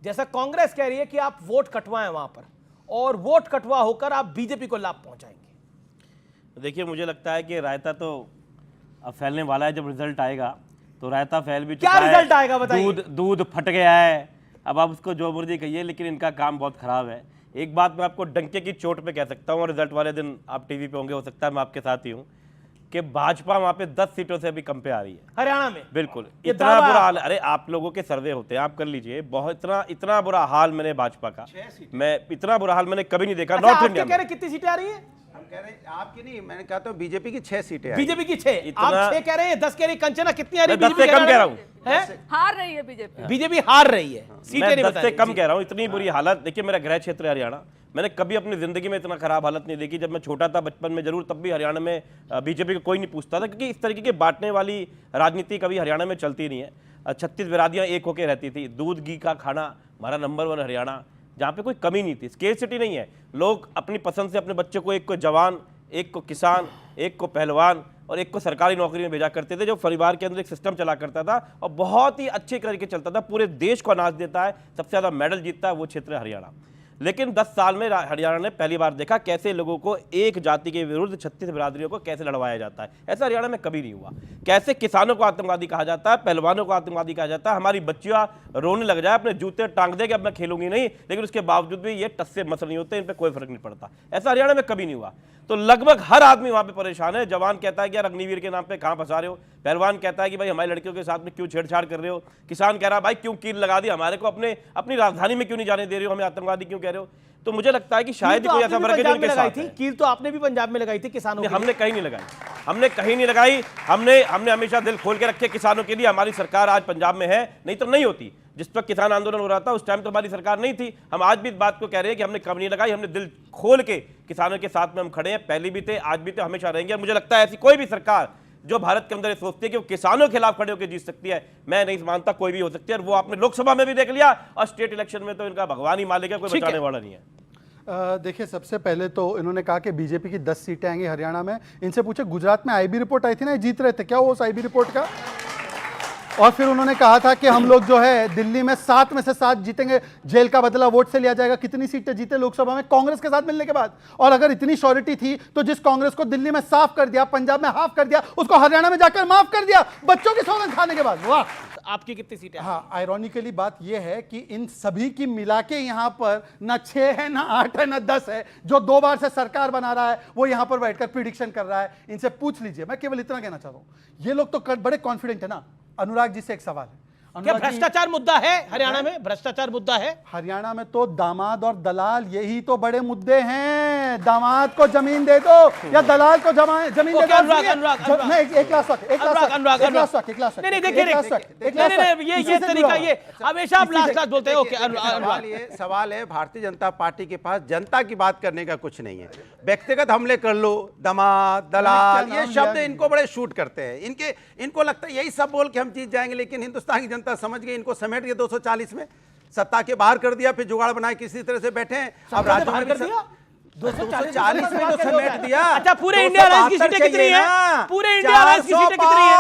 जैसा कांग्रेस कह रही है कि आप वोट कटवाएं वहां पर, और वोट कटवा होकर आप बीजेपी को लाभ पहुंचाएंगे? देखिए, मुझे लगता है कि रायता तो अब फैलने वाला है। जब रिजल्ट आएगा तो रायता फैल भी चुका है। क्या रिजल्ट आएगा बताइए? दूध फट गया है। अब आप उसको जो मर्जी कहिए, लेकिन इनका काम बहुत खराब है। एक बात मैं आपको डंके की चोट पे कह सकता हूँ, और रिजल्ट वाले दिन आप टीवी पे होंगे, हो सकता है मैं आपके साथ ही हूँ, कि भाजपा वहां पे 10 सीटों से अभी कम पे आ रही है हरियाणा में। बिल्कुल, इतना बुरा हाल। अरे आप लोगों के सर्वे होते हैं, आप कर लीजिए। बहुत इतना बुरा हाल मैंने भाजपा का, मैं इतना बुरा हाल मैंने कभी नहीं देखा। नॉर्थ इंडिया में कितनी सीटें आ रही है? हम कह रहे हैं आपकी नहीं, मैंने कहा तो बीजेपी की 6 सीटें। बीजेपी की 6, आप 6 कह रहे हैं, 10 कह रही है। कंचना कितनी आ रही है? 10 से कम कह रहा हूँ। हार रही है बीजेपी। बीजेपी हार रही है, सीटें नहीं बता रही। 10 से कम कह रहा हूँ। इतनी बुरी हालत। देखिए, मेरा गृह क्षेत्र है हरियाणा, मैंने कभी अपनी जिंदगी में इतना खराब हालत नहीं देखी। जब मैं छोटा था बचपन में जरूर, तब भी हरियाणा में बीजेपी को कोई नहीं पूछता था, क्योंकि इस तरीके के बांटने वाली राजनीति कभी हरियाणा में चलती नहीं है। 36 बिरादियां एक होकर रहती थी। दूध घी का खाना हमारा नंबर 1 हरियाणा। जहाँ पे कोई कमी नहीं थी, स्केर्सिटी नहीं है। लोग अपनी पसंद से अपने बच्चे को, एक को जवान, एक को किसान, एक को पहलवान और एक को सरकारी नौकरी में भेजा करते थे, जो परिवार के अंदर एक सिस्टम चला करता था और बहुत ही अच्छे तरीके चलता था। पूरे देश को अनाज देता है, सबसे ज़्यादा मेडल जीतता है, वो क्षेत्र है हरियाणा। लेकिन 10 साल में हरियाणा ने पहली बार देखा कैसे लोगों को एक जाति के विरुद्ध 36 बिरादरियों को कैसे लड़वाया जाता है। ऐसा हरियाणा में कभी नहीं हुआ। कैसे किसानों को आतंकवादी कहा जाता है, पहलवानों को आतंकवादी कहा जाता है। हमारी बच्चियां रोने लग जाए, अपने जूते टांग दे कि अब मैं खेलूंगी नहीं, लेकिन उसके बावजूद भी ये टस से मस नहीं होते, इन पर कोई फर्क नहीं पड़ता। ऐसा हरियाणा में कभी नहीं हुआ। तो लगभग हर आदमी वहां पे परेशान है। जवान कहता है कि यार अग्निवीर के नाम पे कहां फंसा रहे हो, पहलवान कहता है कि भाई हमारी लड़कियों के साथ में क्यों छेड़छाड़ कर रहे हो, किसान कह रहा है भाई क्यों कील लगा दी, हमारे को अपनी राजधानी में क्यों नहीं जाने दे रहे हो, हमें आतंकवादी क्यों कह रहे हो। तो मुझे लगता है कि शायद कोई ऐसा वर्ग है जो इनके साथ है। कील तो आपने भी पंजाब में लगाई थी किसानों के लिए। हमने कहीं नहीं लगाई, हमने कहीं नहीं लगाई। हमने हमेशा दिल खोल के रखे किसानों के लिए। हमारी सरकार आज पंजाब में है, नहीं तो नहीं होती। जिस पर किसान आंदोलन हो रहा था उस टाइम तो हमारी सरकार नहीं थी। हम आज भी इस बात को कह रहे हैं कि हमने कम नहीं लगाई, हमने दिल खोल के किसानों के साथ में हम खड़े हैं। पहले भी थे, आज भी थे, हमेशा रहेंगे। मुझे लगता है ऐसी कोई भी सरकार जो भारत के अंदर सोचती है कि वो किसानों के खिलाफ खड़े होकर जीत सकती है, मैं नहीं मानता कोई भी हो सकती है। और वो आपने लोकसभा में भी देख लिया और स्टेट इलेक्शन में तो इनका भगवान ही मालिक है, कोई बचाने वाला नहीं है। देखिए, सबसे पहले तो इन्होंने कहा कि बीजेपी की 10 सीटें आएंगी हरियाणा में। इनसे पूछे गुजरात में आईबी रिपोर्ट आई थी ना, जीत रहे थे क्या वो उस आईबी रिपोर्ट का? और फिर उन्होंने कहा था कि हम लोग जो है दिल्ली में 7 में से 7 जीतेंगे, जेल का बदला वोट से लिया जाएगा। कितनी सीटें जीते लोकसभा में कांग्रेस के साथ मिलने के बाद? और अगर इतनी श्योरिटी थी तो जिस कांग्रेस को दिल्ली में साफ कर दिया, पंजाब में हाफ कर दिया, उसको हरियाणा में जाकर माफ कर दिया बच्चों की सौगंध खाने के बाद। वाह, आपकी कितनी सीटें? हाँ, आयरॉनिकली बात यह है कि इन सभी की मिला के यहां पर ना 6 है, ना 8 है, ना 10 है। जो 2 बार से सरकार बना रहा है वो यहां पर बैठकर प्रिडिक्शन कर रहा है। इनसे पूछ लीजिए, मैं केवल इतना कहना चाहता हूं, ये लोग तो बड़े कॉन्फिडेंट है ना। अनुराग जी से एक सवाल है, क्या भ्रष्टाचार मुद्दा है हरियाणा में? भ्रष्टाचार मुद्दा है हरियाणा में? तो दामाद और दलाल यही तो बड़े मुद्दे हैं। दामाद को जमीन दे दो या दलाल को जमीन दे दो। ये तरीका, ये हमेशा आप लास्ट बोलते हैं। ओके, सवाल है भारतीय जनता पार्टी के पास जनता की बात करने का कुछ नहीं है। व्यक्तिगत हमले कर लो, दामाद, दलाल, ये शब्द इनको बड़े शूट करते हैं। इनको लगता है यही सब बोल के हम जीत जाएंगे, लेकिन हिंदुस्तान की जनता समझ गई, इनको समेट के 240 में सत्ता के बाहर कर दिया, फिर जुगाड़ बनाए किसी तरह से बैठे हैं। अब राज्यों में 240 में तो समेट दिया। अच्छा, पूरे इंडिया अलायंस की सीटें कितनी है? पूरे इंडिया अलायंस की सीटें कितनी है?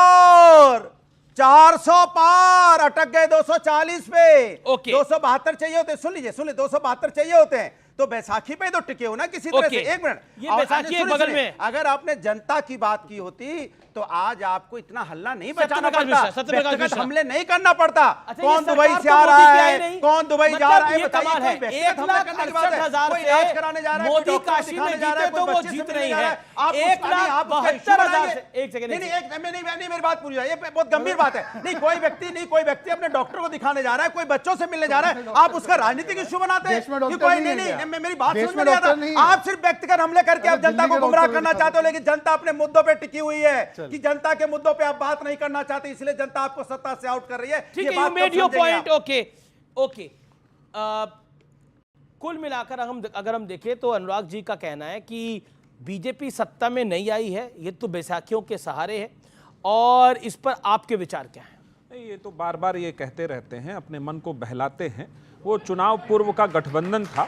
400 पार, अटक गए 240 पे। ओके, 272 चाहिए होते। सुन लीजिए 272 चाहिए होते हैं तो बैसाखी पे तो टिके हो ना किसी तरह से। एक मिनट, ये बैसाखी बगल में। अगर आपने जनता की बात की होती तो आज आपको इतना हल्ला नहीं बचाना पड़ता, व्यक्तिगत हमले नहीं करना पड़ता। कौन दुबई से आ रहा है, कौन दुबई जा रहा है, बताइए। 1,68,000 इलाज कराने जा रहा है, मोदी काशी में जीते तो वो जीत रही है। 1,72,000 से एक सेकंड, नहीं मेरी बात पूरी है, ये बहुत गंभीर बात है। नहीं कोई व्यक्ति अपने डॉक्टर को दिखाने जा रहा है, कोई बच्चों से मिलने जा रहा है, आप उसका राजनीतिक इश्यू बनाते हैं। कोई नहीं, मेरी बात समझ में नहीं आता। आप सिर्फ व्यक्तिगत हमले करके आप जनता को गुमराह करना चाहते हो, लेकिन जनता अपने मुद्दों पे टिकी हुई है कि जनता के मुद्दों पे आप बात नहीं करना चाहते, इसलिए जनता आपको सत्ता से आउट कर रही है। ठीक है, you made your point. Okay, कुल मिलाकर अगर हम देखें तो अनुराग जी का कहना है कि बीजेपी सत्ता में नहीं आई है, ये तो बैसाखियों के सहारे है। और इस पर आपके विचार क्या है? नहीं, ये तो बार बार ये कहते रहते हैं, अपने मन को बहलाते हैं। वो चुनाव पूर्व का गठबंधन था।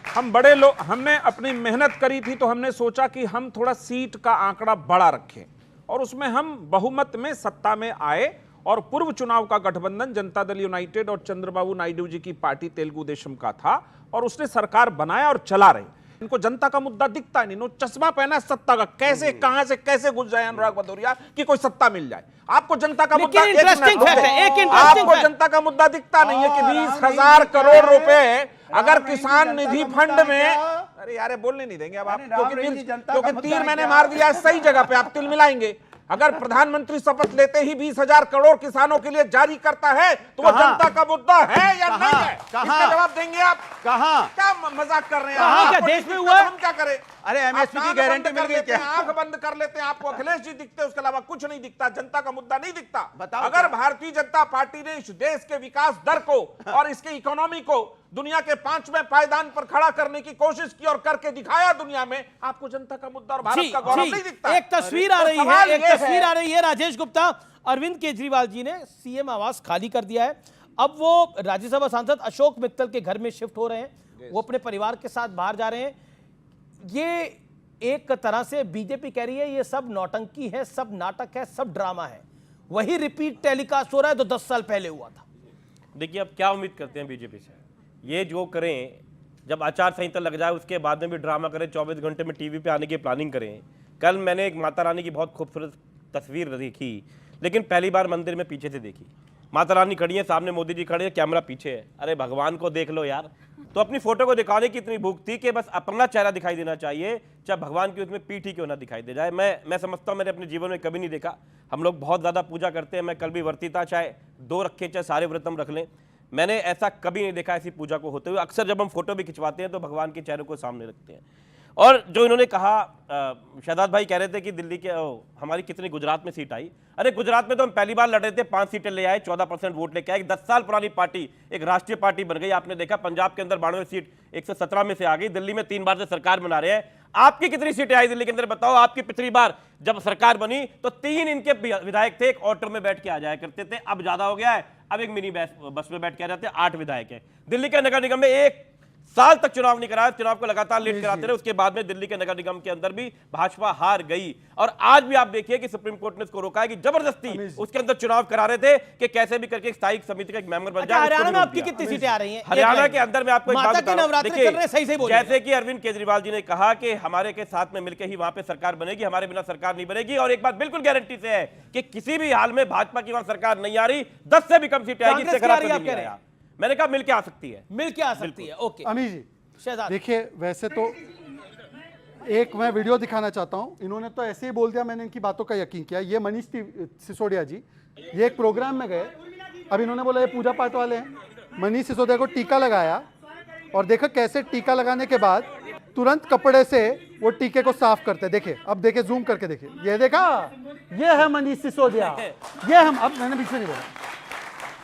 हम बड़े लोग, हमने अपनी मेहनत करी थी, तो हमने सोचा कि हम थोड़ा सीट का आंकड़ा बड़ा रखें और उसमें हम बहुमत में सत्ता में आए। और पूर्व चुनाव का गठबंधन जनता दल यूनाइटेड और चंद्रबाबू नायडू जी की पार्टी तेलुगु देशम का था और उसने सरकार बनाया और चला रही। इनको जनता का मुद्दा दिखता नहीं, नो चश्मा पहना सत्ता का। कैसे, कहां से कैसे घुस जाए अनुराग भदौरिया कि कोई सत्ता मिल जाए। आपको जनता का मुद्दा, आपको जनता का मुद्दा दिखता नहीं है कि 20,000 करोड़ रुपए अगर किसान निधि फंड में, अरे यार बोलने नहीं देंगे अब आप, क्योंकि तीर मैंने मार दिया सही जगह पे, आप तिल मिलाएंगे। अगर प्रधानमंत्री शपथ लेते ही 20,000 करोड़ किसानों के लिए जारी करता है तो वो जनता का मुद्दा है या नहीं है? इसका जवाब देंगे आप। कहां? क्या मजाक कर रहे हैं? क्या देश में हुआ? हम क्या करें? अरे एमएसपी की गारंटी मिल गई क्या? आंख बंद कर लेते हैं, आपको अखिलेश जी दिखते हैं, उसके अलावा कुछ नहीं दिखता। जनता का मुद्दा नहीं दिखता। अगर भारतीय जनता पार्टी ने इस देश के विकास दर को और इसके इकोनॉमी को दुनिया के 5वें पायदान पर खड़ा करने की कोशिश की और करके दिखाया दुनिया में, आपको जनता का मुद्दा और भारत का गौरव नहीं दिखता। एक तस्वीर आ रही है, राजेश गुप्ता। अरविंद केजरीवाल जी ने सीएम आवास खाली कर दिया है अब वो राज्यसभा सांसद अशोक मित्तल के घर में शिफ्ट हो रहे हैं, वो अपने परिवार के साथ बाहर जा रहे हैं। ये एक तरह से बीजेपी कह रही है ये सब नौटंकी है, सब नाटक है, सब ड्रामा है, वही रिपीट टेलीकास्ट हो रहा है जो 10 साल पहले हुआ था। देखिए अब क्या उम्मीद करते हैं बीजेपी से, ये जो करें, जब आचार संहिता लग जाए उसके बाद में भी ड्रामा करें, 24 घंटे में टीवी पे आने की प्लानिंग करें। कल मैंने एक माता रानी की बहुत खूबसूरत तस्वीर देखी, लेकिन पहली बार मंदिर में पीछे से देखी। माता रानी खड़ी है, सामने मोदी जी खड़े हैं, कैमरा पीछे है। अरे भगवान को देख लो यार। तो अपनी फोटो को दिखाने की इतनी भूख थी कि बस अपना चेहरा दिखाई देना चाहिए, चाहे भगवान की उसमें पीठ ही क्यों ना दिखाई दे जाए। मैं समझता हूँ, मैंने अपने जीवन में कभी नहीं देखा। हम लोग बहुत ज़्यादा पूजा करते हैं, मैं कल भी व्रती था, चाहे 2 रखें चाहे सारे व्रत हम रख लें, मैंने ऐसा कभी नहीं देखा ऐसी पूजा को होते हुए। अक्सर जब हम फोटो भी खिंचवाते हैं तो भगवान के चेहरे को सामने रखते हैं। और जो इन्होंने कहा, शहजाद भाई कह रहे थे कि दिल्ली के हमारी कितनी गुजरात में सीट आई। अरे गुजरात में तो हम पहली बार लड़ रहे थे, 5 सीटें ले आए, 14% वोट लेके आए। 10 साल पुरानी पार्टी एक राष्ट्रीय पार्टी बन गई। आपने देखा पंजाब के अंदर 92 सीट 117 में से आ गई। दिल्ली में 3 बार से सरकार बना रहे हैं। आपकी कितनी सीटें आई दिल्ली के अंदर बताओ? आपकी पिछली बार जब सरकार बनी तो 3 इनके विधायक थे, एक ऑटो में बैठ के आ जाया करते थे, अब ज्यादा हो गया है, अब एक मिनी बस में बैठ के आ जाते हैं। 8 विधायक हैं। दिल्ली के नगर निगम में 1 साल तक चुनाव नहीं कराया, चुनाव को लगातार लेट कराते रहे। उसके बाद में दिल्ली के नगर निगम के अंदर भी भाजपा हार गई। और आज भी आप देखिए कि सुप्रीम कोर्ट ने इसको रोका है कि जबरदस्ती उसके अंदर चुनाव करा रहे थे कि कैसे भी करके स्थायी समिति का एक मेंबर बन जाए। हरियाणा में आपकी कितनी सीटें आ रही हैं? हरियाणा के अंदर मैं आपको एक बात बता रहा हूं, देखिए सही जैसे कि अरविंद केजरीवाल जी ने कहा कि हमारे के साथ में मिलकर ही वहां पे सरकार बनेगी, हमारे बिना सरकार नहीं बनेगी। और एक बात बिल्कुल गारंटी से है कि किसी भी हाल में भाजपा की वहां सरकार नहीं आ रही, 10 से भी कम सीटें आएगी। मैंने कहा मिलकर आ सकती है, मिलकर आ सकती है। ओके अमीर जी देखिए, वैसे तो एक मैं वीडियो दिखाना चाहता हूं। इन्होंने तो ऐसे ही बोल दिया, मैंने इनकी बातों का यकीन किया। ये मनीष सिसोदिया जी, ये एक प्रोग्राम में गए, अब इन्होंने बोला ये पूजा पाठ वाले हैं। मनीष सिसोदिया को टीका लगाया और देखो कैसे टीका लगाने के बाद तुरंत कपड़े से वो टीके को साफ करते। देखिए, अब देखिए, जूम करके देखिए, ये देखा, ये है मनीष सिसोदिया। ये हम, अब मैंने बीच में नहीं बोला,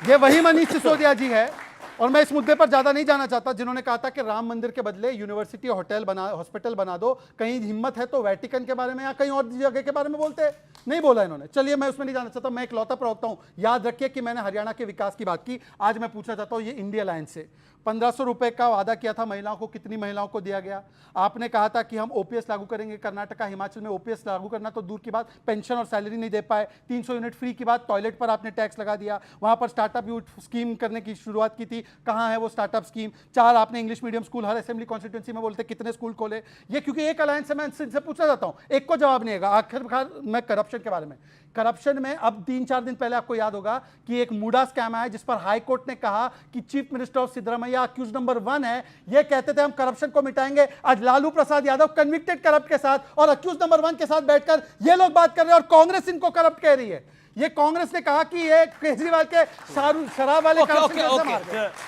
ये वही मनीष सिसोदिया जी है। और मैं इस मुद्दे पर ज्यादा नहीं जाना चाहता, जिन्होंने कहा था कि राम मंदिर के बदले यूनिवर्सिटी हॉस्पिटल बना दो, कहीं हिम्मत है तो वेटिकन के बारे में या कहीं और जगह के बारे में बोलते। नहीं बोला इन्होंने। चलिए, मैं उसमें नहीं जाना चाहता, मैं एक लौता प्रवक्ता हूं। याद रखिए कि मैंने हरियाणा के विकास की बात की। आज मैं पूछना चाहता हूं, ये इंडिया अलायंस से 1500 रुपए का वादा किया था महिलाओं को, कितनी महिलाओं को दिया गया? आपने कहा था कि हम ओपीएस लागू करेंगे। कर्नाटका, हिमाचल में ओपीएस लागू करना तो दूर की बात, पेंशन और सैलरी नहीं दे पाए। 300 यूनिट फ्री की बात, टॉयलेट पर आपने टैक्स लगा दिया। वहां पर स्टार्टअप यूथ स्कीम करने की शुरुआत की थी, कहां है वो स्टार्टअप स्कीम? 4 आपने इंग्लिश मीडियम स्कूल हर असेंबली कॉन्स्टिट्यूंसी में बोलते, कितने स्कूल खोले? ये क्योंकि एक अलायंस से मैं इनसे पूछना चाहता हूं, एक को जवाब नहीं आएगा। आखिरकार मैं करप्शन के बारे में, करप्शन में अब 3-4 दिन पहले आपको याद होगा कि एक मूडा स्कैम आया जिस पर हाई कोर्ट ने कहा कि chief minister of Siddaramaiah accused number 1 है। ये कहते थे हम करप्शन को मिटाएंगे। आज लालू प्रसाद यादव कन्विक्टेड करप्ट के साथ और अक्यूज नंबर 1 के साथ बैठकर ये लोग बात कर रहे हैं और कांग्रेस इनको करप्ट कह रही है। ये कांग्रेस ने कहा कि ये केजरीवाल के शराब वाले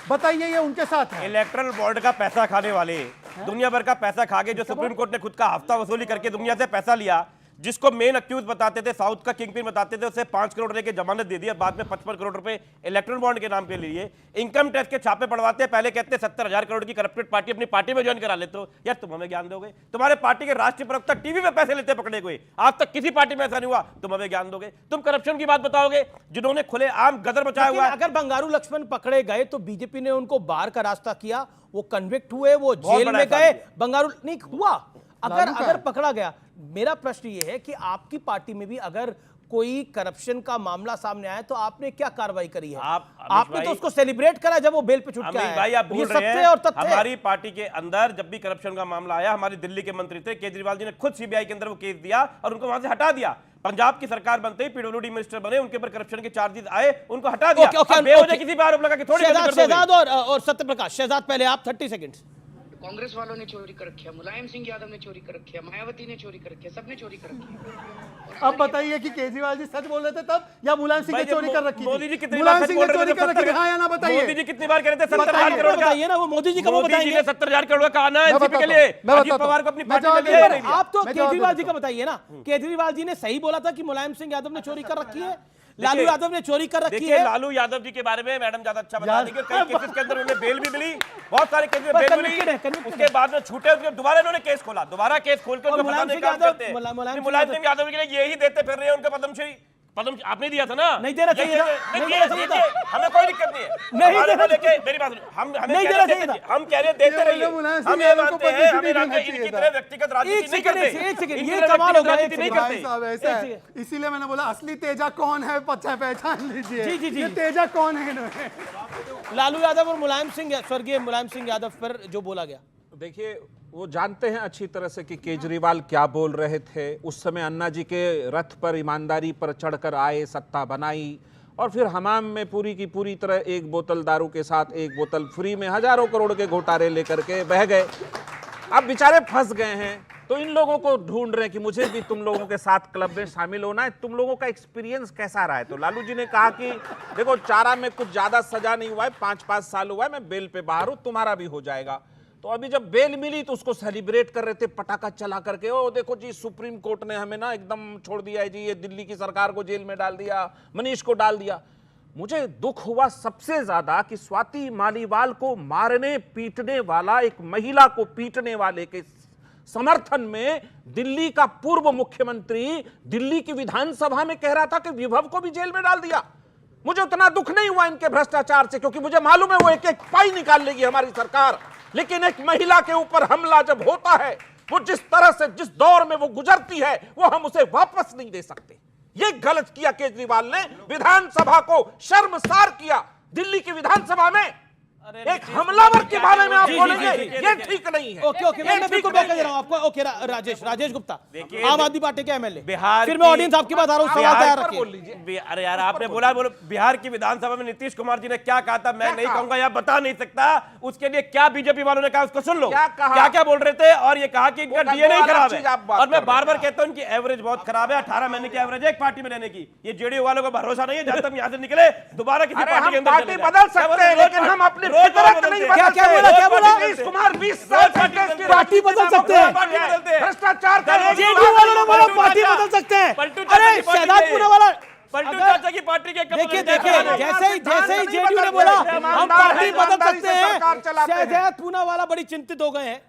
बताइए, ये उनके साथ है। इलेक्टरल बोर्ड का पैसा खाने वाले, दुनिया भर का पैसा खा के, जो सुप्रीम कोर्ट ने खुद का हफ्ता वसूली करके दुनिया से पैसा लिया, जिसको मेन अक्यूज बताते थे, साउथ का किंगपिन बताते थे, उसे 5 करोड़ लेके जमानत दे दी। बाद में 55 करोड़ रुपए इलेक्ट्रल बॉन्ड के नाम पे लिए। इनकम टैक्स के छापे पड़वाते हैं, पहले कहते 70,000 करोड़ की करप्टेड पार्टी अपनी पार्टी में ज्वाइन करा लेते हो। यार तुम हमें ज्ञान दोगे? तुम्हारे पार्टी के राष्ट्रीय प्रवक्ता टीवी में पैसे लेते पकड़े गए, आज तक किसी पार्टी में ऐसा नहीं हुआ। तुम हमें ज्ञान दोगे? तुम करप्शन की बात बताओगे जिन्होंने खुले आम गदर मचाया हुआ है। अगर बंगारू लक्ष्मण पकड़े गए तो बीजेपी ने उनको बाहर का रास्ता किया, वो कन्विक्ट हुए, वो जेल में गए। बंगारू नहीं हुआ, अगर पकड़ा गया। मेरा प्रश्न ये है कि आपकी पार्टी में भी अगर कोई करप्शन का मामला सामने आया तो आपने क्या कार्रवाई करी है? आपने तो उसको सेलिब्रेट करा जब वो बेल पे छूट के आया। भाई आप भूल रहे हैं, हमारी पार्टी के अंदर जब भी करप्शन का मामला आया, हमारे दिल्ली के मंत्री थे, केजरीवाल जी ने खुद सीबीआई के अंदर वो केस दिया और उनको वहां से हटा दिया। पंजाब की सरकार बनते ही पीडब्ल्यूडी मिनिस्टर बने, उनके ऊपर करप्शन के चार्जेस आए, उनको हटा दिया। बेवजह किसी पे आरोप लगा के थोड़ी शहजाद और सत्यप्रकाश। शहजाद पहले आप, 30 सेकंड। कांग्रेस वालों ने चोरी कर रखी है, मुलायम सिंह यादव ने चोरी कर रखी है, मायावती ने चोरी कर रखी है, सबने चोरी कर रखी है। अब बताइए कि केजरीवाल जी सच बोल रहे थे तब या मुलायम सिंह ने चोरी कर रखी? मोदी जी कितनी बार चोरी कर रखी है? हाँ या ना बताइए। मोदी जी कितनी बार कह रहे थे 70,000 करोड़ का? बताइए ना, वो मोदी जी कब बताएंगे? 70,000 करोड़ का आना है एनसीपी के लिए। अजीत पवार को अपनी पार्टी में ले रही है। आप तो केजरीवाल जी का बताइए ना। केजरीवाल जी ने सही बोला था कि मुलायम सिंह यादव ने चोरी कर रखी है, लालू यादव ने चोरी कर रखी है। लालू यादव जी के बारे में मैडम ज्यादा अच्छा बता देंगे। कई केसेस के अंदर उन्हें बेल भी मिली, बहुत सारे केस में बेल मिली, उसके बाद में छूटे, उसके दोबारा इन्होंने केस खोला, दोबारा केस खोल के उनको फंसाने का काम करते हैं। मुलायम सिंह यादव के लिए यही देते फिर रहे हैं उनको पद्मश्री। पदम आपने दिया था ना, नहीं देना चाहिए था, नहीं देना चाहिए था, हमें कोई दिक्कत नहीं है, नहीं देना लेके मेरी बात हम नहीं देना चाहिए था, हम कह रहे देते रहिए, हम ये मानते हैं हमें इनकी तरह व्यक्तिगत राजनीति नहीं करते, एक सेकंड ये कमाल हो गया, नहीं करते, ऐसा है, इसीलिए मैंने बोला असली तेजा कौन है पहचान लीजिए। जी, जी, जी। ये तेजा कौन है इन्होंने। लालू यादव और मुलायम सिंह, स्वर्गीय मुलायम सिंह यादव पर जो बोला गया, देखिए वो जानते हैं अच्छी तरह से कि केजरीवाल क्या बोल रहे थे। उस समय अन्ना जी के रथ पर ईमानदारी पर चढ़कर आए, सत्ता बनाई और फिर हमाम में पूरी की पूरी तरह एक बोतल दारू के साथ एक बोतल फ्री में हजारों करोड़ के घोटाले लेकर के बह गए। अब बेचारे फंस गए हैं, तो इन लोगों को ढूंढ रहे हैं कि मुझे भी तुम लोगों के साथ क्लब में शामिल होना है, तुम लोगों का एक्सपीरियंस कैसा रहा है। तो लालू जी ने कहा कि देखो चारा में कुछ ज्यादा सजा नहीं हुआ है, 5-5 साल हुआ है, मैं बेल पे बाहर हूं, तुम्हारा भी हो जाएगा। तो अभी जब बेल मिली तो उसको सेलिब्रेट कर रहे थे पटाखा चला करके, ओ देखो जी सुप्रीम कोर्ट ने हमें ना एकदम छोड़ दिया है जी, ये दिल्ली की सरकार को जेल में डाल दिया, मनीष को डाल दिया। मुझे दुख हुआ सबसे ज्यादा कि स्वाति मालीवाल को मारने पीटने वाला, एक महिला को पीटने वाले के समर्थन में दिल्ली का पूर्व मुख्यमंत्री दिल्ली की विधानसभा में कह रहा था कि विभव को भी जेल में डाल दिया। मुझे उतना दुख नहीं हुआ इनके भ्रष्टाचार से, क्योंकि मुझे मालूम है वो एक एक पाई निकाल लेगी हमारी सरकार, लेकिन एक महिला के ऊपर हमला जब होता है, वो जिस तरह से जिस दौर में वो गुजरती है, वो हम उसे वापस नहीं दे सकते। ये गलत किया केजरीवाल ने, विधानसभा को शर्मसार किया। दिल्ली की विधानसभा में एक हमलावर के बारे में आप बोलेंगे, ये ठीक नहीं है। ओके ओके, मैं बिल्कुल बैक कर रहा हूं आपको। ओके राजेश गुप्ता, आम आदमी पार्टी के एमएलए, बिहार, फिर मैं ऑडियंस आपकी बात आ रहा हूं, सवाल तैयार रखिए। अरे यार आपने बोला बिहार की विधानसभा में नीतीश कुमार जी ने क्या कहा था, मैं नहीं कहूंगा या बता नहीं सकता, उसके लिए क्या बीजेपी वालों ने कहा उसको सुन लो, क्या क्या बोल रहे थे। और ये कहा कि इनका डीएनए खराब है, और मैं बार बार कहता हूं इनकी एवरेज बहुत खराब है, 18 महीने की एवरेज है एक पार्टी में रहने की। ये जेडीयू वालों को भरोसा नहीं है, जब तक यहां से निकले दोबारा किसी पार्टी के अंदर चले जाए। बदल सकते हैं, लेकिन हम अपनी फितरत नहीं। क्या बोला नीतीश कुमार 20 साल पार्टी बदल सकते हैं, भ्रष्टाचार जेडीयू वालों ने बोला पार्टी बदल सकते हैं। अरे शहजाद पूनावाला, पलटू चाचा की पार्टी के देखिए जैसे ही जेडीयू ने बोला हम पार्टी बदल सकते हैं, शहजाद पूनावाला बड़ी चिंतित हो गए हैं।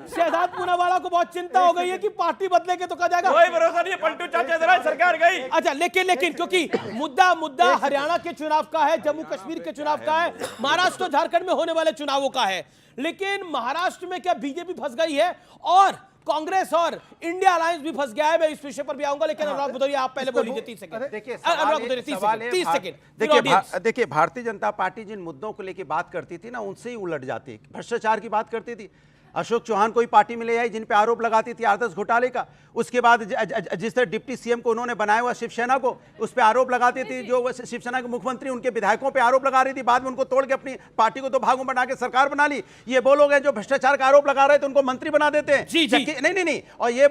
शहजाद पूनावाला को बहुत चिंता हो गई है कि पार्टी बदलेंगे तो कहा जाएगा कोई भरोसा नहीं है, पलटू चाचा जरा सरकार गई। अच्छा लेकिन क्योंकि मुद्दा हरियाणा के चुनाव का है, जम्मू कश्मीर के चुनाव का है, महाराष्ट्र और झारखंड में होने वाले चुनावों का है। लेकिन महाराष्ट्र में क्या बीजेपी फंस गई है और कांग्रेस और इंडिया अलायंस भी फंस गया है? मैं इस विषय पर भी आऊंगा, लेकिन अनुराग भदौरिया आप पहले बोल लीजिए 30 सेकंड। देखिए भारतीय जनता पार्टी जिन मुद्दों को लेकर बात करती थी ना, उनसे ही उलट जाती। भ्रष्टाचार की बात करती थी, अशोक चौहान कोई पार्टी में ले आई जिन पे आरोप लगाती थी आदर्श घोटाले का। उसके बाद जिस तरह डिप्टी सीएम को उन्होंने बनाया हुआ शिवसेना को, उस पर आरोप लगाती थी। जो शिवसेना के मुख्यमंत्री उनके विधायकों पे आरोप लगा रही थी, बाद में उनको तोड़ के अपनी पार्टी को 2 भागों बना के सरकार बना ली। ये वो लोग हैं जो भ्रष्टाचार का आरोप लगा रहे थे, उनको मंत्री बना देते हैं। नहीं, और ये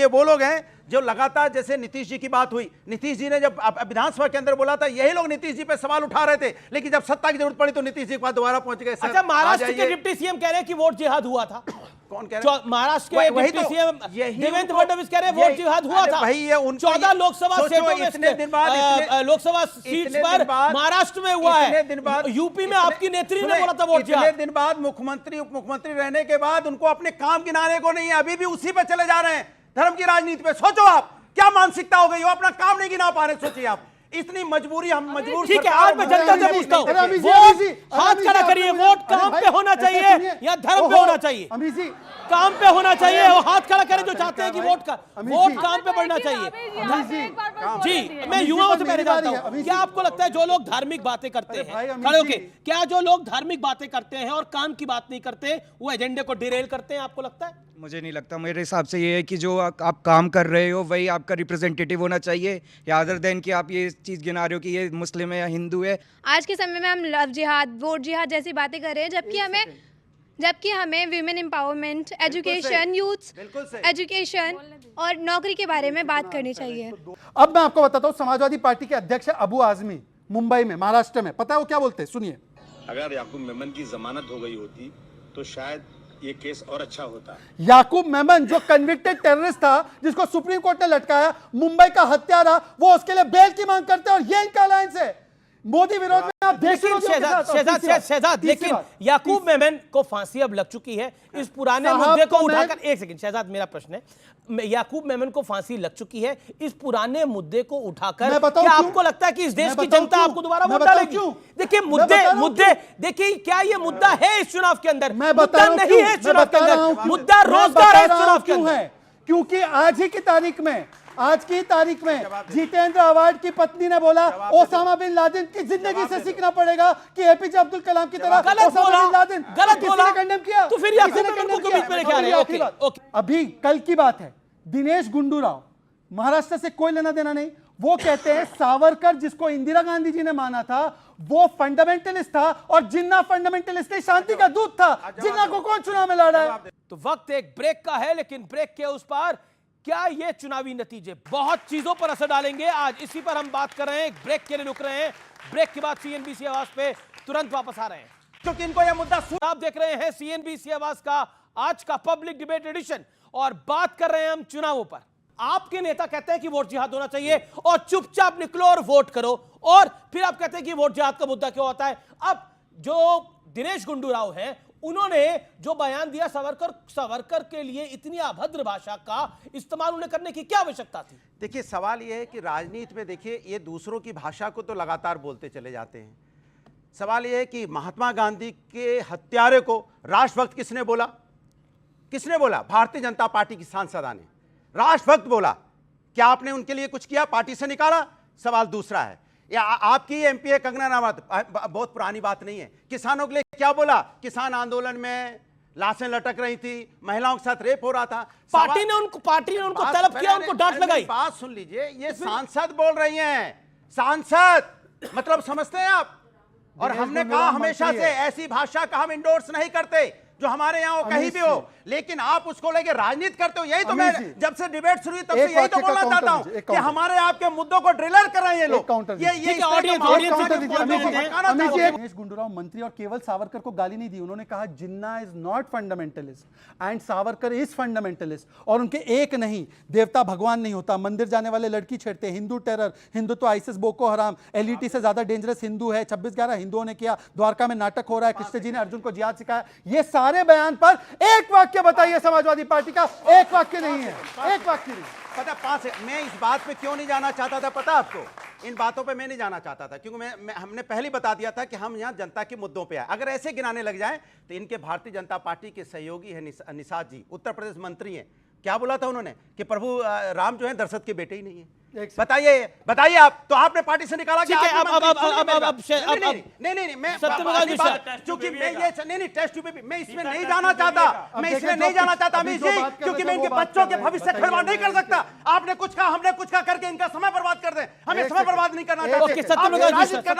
वो लोग हैं जो लगातार, जैसे नीतीश जी की बात हुई, नीतीश जी ने जब विधानसभा के अंदर बोला था, यही लोग नीतीश जी पे सवाल उठा रहे थे, लेकिन जब सत्ता की जरूरत पड़ी तो नीतीश जी के पास दोबारा पहुंच गए। अच्छा, महाराष्ट्र के डिप्टी सीएम कह रहे हैं कि वोट जिहाद हुआ था। कौन कह रहे हैं? महाराष्ट्र के डिप्टी सीएम देवेंद्र फडणवीस कह रहे हैं वोट जिहाद हुआ था। भाई ये 14 लोकसभा सीटों में, इतने दिन बाद लोकसभा सीट पर महाराष्ट्र में हुआ है, यूपी में आपकी नेत्री ने बोला था वोट जिहाद। इतने दिन बाद मुख्यमंत्री उप मुख्यमंत्री रहने के बाद उनको अपने काम गिनाने को नहीं है, अभी भी उसी पे चले जा रहे हैं, धर्म की राजनीति पे। सोचो आप क्या मानसिकता हो गई हो, अपना काम नहीं गिना पा रहे। सोचिए आप, इतनी मजबूरी, हम मजबूर। ठीक है, आज मैं जनता से पूछता हूं, वोट हाथ खड़ा करिए, वोट काम पे होना चाहिए या धर्म पे होना चाहिए? काम पे होना चाहिए, वो हाथ खड़ा करें जो चाहते हैं कि वोट काम पे बढ़ना चाहिए। जी, मैं युवाओं से पहले जानता हूं, क्या आपको लगता है जो लोग धार्मिक बातें करते हैं, खड़े होके, क्या जो लोग धार्मिक बातें करते हैं और काम की बात नहीं करते, वो एजेंडे को डिरेल करते हैं? आपको लगता है? मुझे नहीं लगता। मेरे हिसाब से ये है कि जो आप काम कर रहे हो वही आपका रिप्रेजेंटेटिव होना चाहिए, या अदर देन कि आप ये चीज़ गिना रहे हो कि ये मुस्लिम है या हिंदू है। आज के समय में हम लव जिहाद, वोट जिहाद जैसी बातें कर रहे हैं, जबकि हमें women empowerment, education, youth education और नौकरी के बारे में बात करनी चाहिए। अब मैं आपको बताता हूँ, समाजवादी पार्टी के अध्यक्ष अबू आजमी मुंबई में, महाराष्ट्र में, पता है वो क्या बोलते हैं? सुनिए। अगर याकूब मेमन की जमानत हो गई होती तो शायद ये केस और अच्छा होता। याकूब मेमन जो कन्विक्टेड टेररिस्ट था, जिसको सुप्रीम कोर्ट ने लटकाया, मुंबई का हत्यारा, वो उसके लिए बेल की मांग करते हैं, और ये इनका अलायंस है। मोदी विरोध में शहजाद लेकिन याकूब मेमन को फांसी अब लग चुकी है इस पुराने मुद्दे को उठाकर। एक सेकंड शहजाद, मेरा प्रश्न है, याकूब मेमन को फांसी लग चुकी है इस पुराने मुद्दे को उठाकर, क्या आपको लगता है कि इस देश की जनता आपको दोबारा वोट डालेगी? देखिए मुद्दे देखिए, क्या ये मुद्दा है इस चुनाव के अंदर? मुद्दा नहीं है इस चुनाव के अंदर, मुद्दा रोजगार है इस चुनाव के अंदर। क्योंकि आज की तारीख में जितेंद्र अवार्ड की पत्नी ने बोला ओसामा बिन लादेन की जिंदगी से सीखना पड़ेगा कि एपीजे अब्दुल कलाम की तरह ओसामा बिन लादेन गलत बोला, कंडेम किया, तो फिर अभी कल की बात है, दिनेश गुंडूराव, महाराष्ट्र से कोई लेना देना नहीं, वो कहते हैं सावरकर जिसको इंदिरा गांधी जी ने माना था वो फंडामेंटलिस्ट था और जिन्ना फंडामेंटलिस्ट नहीं, शांति का दूत था। जिन्ना को कौन चुनाव में लड़ा है? तो वक्त एक ब्रेक का है, लेकिन ब्रेक के उस पार क्या ये चुनावी नतीजे बहुत चीजों पर असर डालेंगे, आज इसी पर हम बात कर रहे हैं। ब्रेक के लिए रुक रहे हैं, ब्रेक के बाद सीएनबीसी आवाज पे तुरंत वापस आ रहे हैं, क्योंकि इनको यह मुद्दा आप देख रहे हैं सीएनबीसी आवाज का आज का पब्लिक डिबेट एडिशन, और बात कर रहे हैं हम चुनावों पर। आपके नेता कहते हैं कि वोट जिहाद होना चाहिए और चुपचाप निकलो और वोट करो, और फिर आप कहते हैं कि वोट जिहाद का मुद्दा क्यों होता है? अब जो दिनेश गुंडूराव हैं, उन्होंने जो बयान दिया सावरकर के लिए इतनी अभद्र भाषा का इस्तेमाल उन्हें करने की क्या आवश्यकता थी? देखिए सवाल यह है कि राजनीति में देखिए ये दूसरों की भाषा को तो लगातार बोलते चले जाते हैं। सवाल यह है कि महात्मा गांधी के हत्यारे को राष्ट्रभक्त किसने बोला? किसने बोला? भारतीय जनता पार्टी की सांसदा ने राष्ट्रभक्त बोला। क्या आपने उनके लिए कुछ किया? पार्टी से निकाला? सवाल दूसरा है, या आपकी एमपी कंगना रनावत, बहुत पुरानी बात नहीं है, किसानों के लिए क्या बोला? किसान आंदोलन में लाशें लटक रही थी, महिलाओं के साथ रेप हो रहा था, पार्टी ने उनको तलब किया, उनको डांट लगाई। बात सुन लीजिए, ये सांसद बोल रही हैं, सांसद मतलब समझते हैं आप? और हमने कहा हमेशा से ऐसी भाषा का हम इंडोर्स नहीं करते जो हमारे यहाँ कहीं भी हो, लेकिन आप उसको लेके राजनीति करते हो। यही तो मैं जब से डिबेट शुरू हुई तब से यही तो बोलना चाहता हूँ कि हमारे आपके मुद्दों को ड्रिलर कर रहे हैं ये लोग। दिनेश गुंडूराव मंत्री और केवल सावरकर को गाली नहीं दी, उन्होंने कहा Jinnah is not fundamentalist and Savarkar is fundamentalist, और उनके एक नहीं, देवता भगवान नहीं होता, मंदिर जाने वाले लड़की छेड़ते, Hindu terror, Hindutva, ISIS, Boko Haram, LeT से ज्यादा डेंजरस हिंदू है, 26/11 हिंदुओं ने किया, द्वारका में नाटक हो रहा है, कृष्ण जी ने अर्जुन को जिहाद सिखाया। ये सारे बयान पर एक वाक्य बताइए समाजवादी पार्टी का, एक वाक्य नहीं है, एक वाक्य नहीं। पता 5 मैं इस बात पे क्यों नहीं जाना चाहता था, पता आपको? इन बातों पे मैं नहीं जाना चाहता था क्योंकि हमने पहले बता दिया था कि हम यहाँ जनता के मुद्दों पे आए। अगर ऐसे गिनाने लग जाएं तो इनके भारतीय जनता पार्टी के सहयोगी है निषाद जी, उत्तर प्रदेश मंत्री हैं, क्या बोला था उन्होंने कि प्रभु राम जो है दशरथ के बेटे ही नहीं है। बताइए आप, तो आपने पार्टी से निकाला क्या? नहीं मैं क्योंकि मैं ये नहीं टेस्ट ट्यूब मैं इसमें नहीं जाना चाहता, मैं इसमें नहीं जाना चाहता अमित जी, क्योंकि मैं इनके बच्चों के भविष्य से खिलवाड़ नहीं कर सकता। आपने कुछ कहा, हमने कुछ कहा करके इनका समय बर्बाद कर दे, हमें समय बर्बाद नहीं करना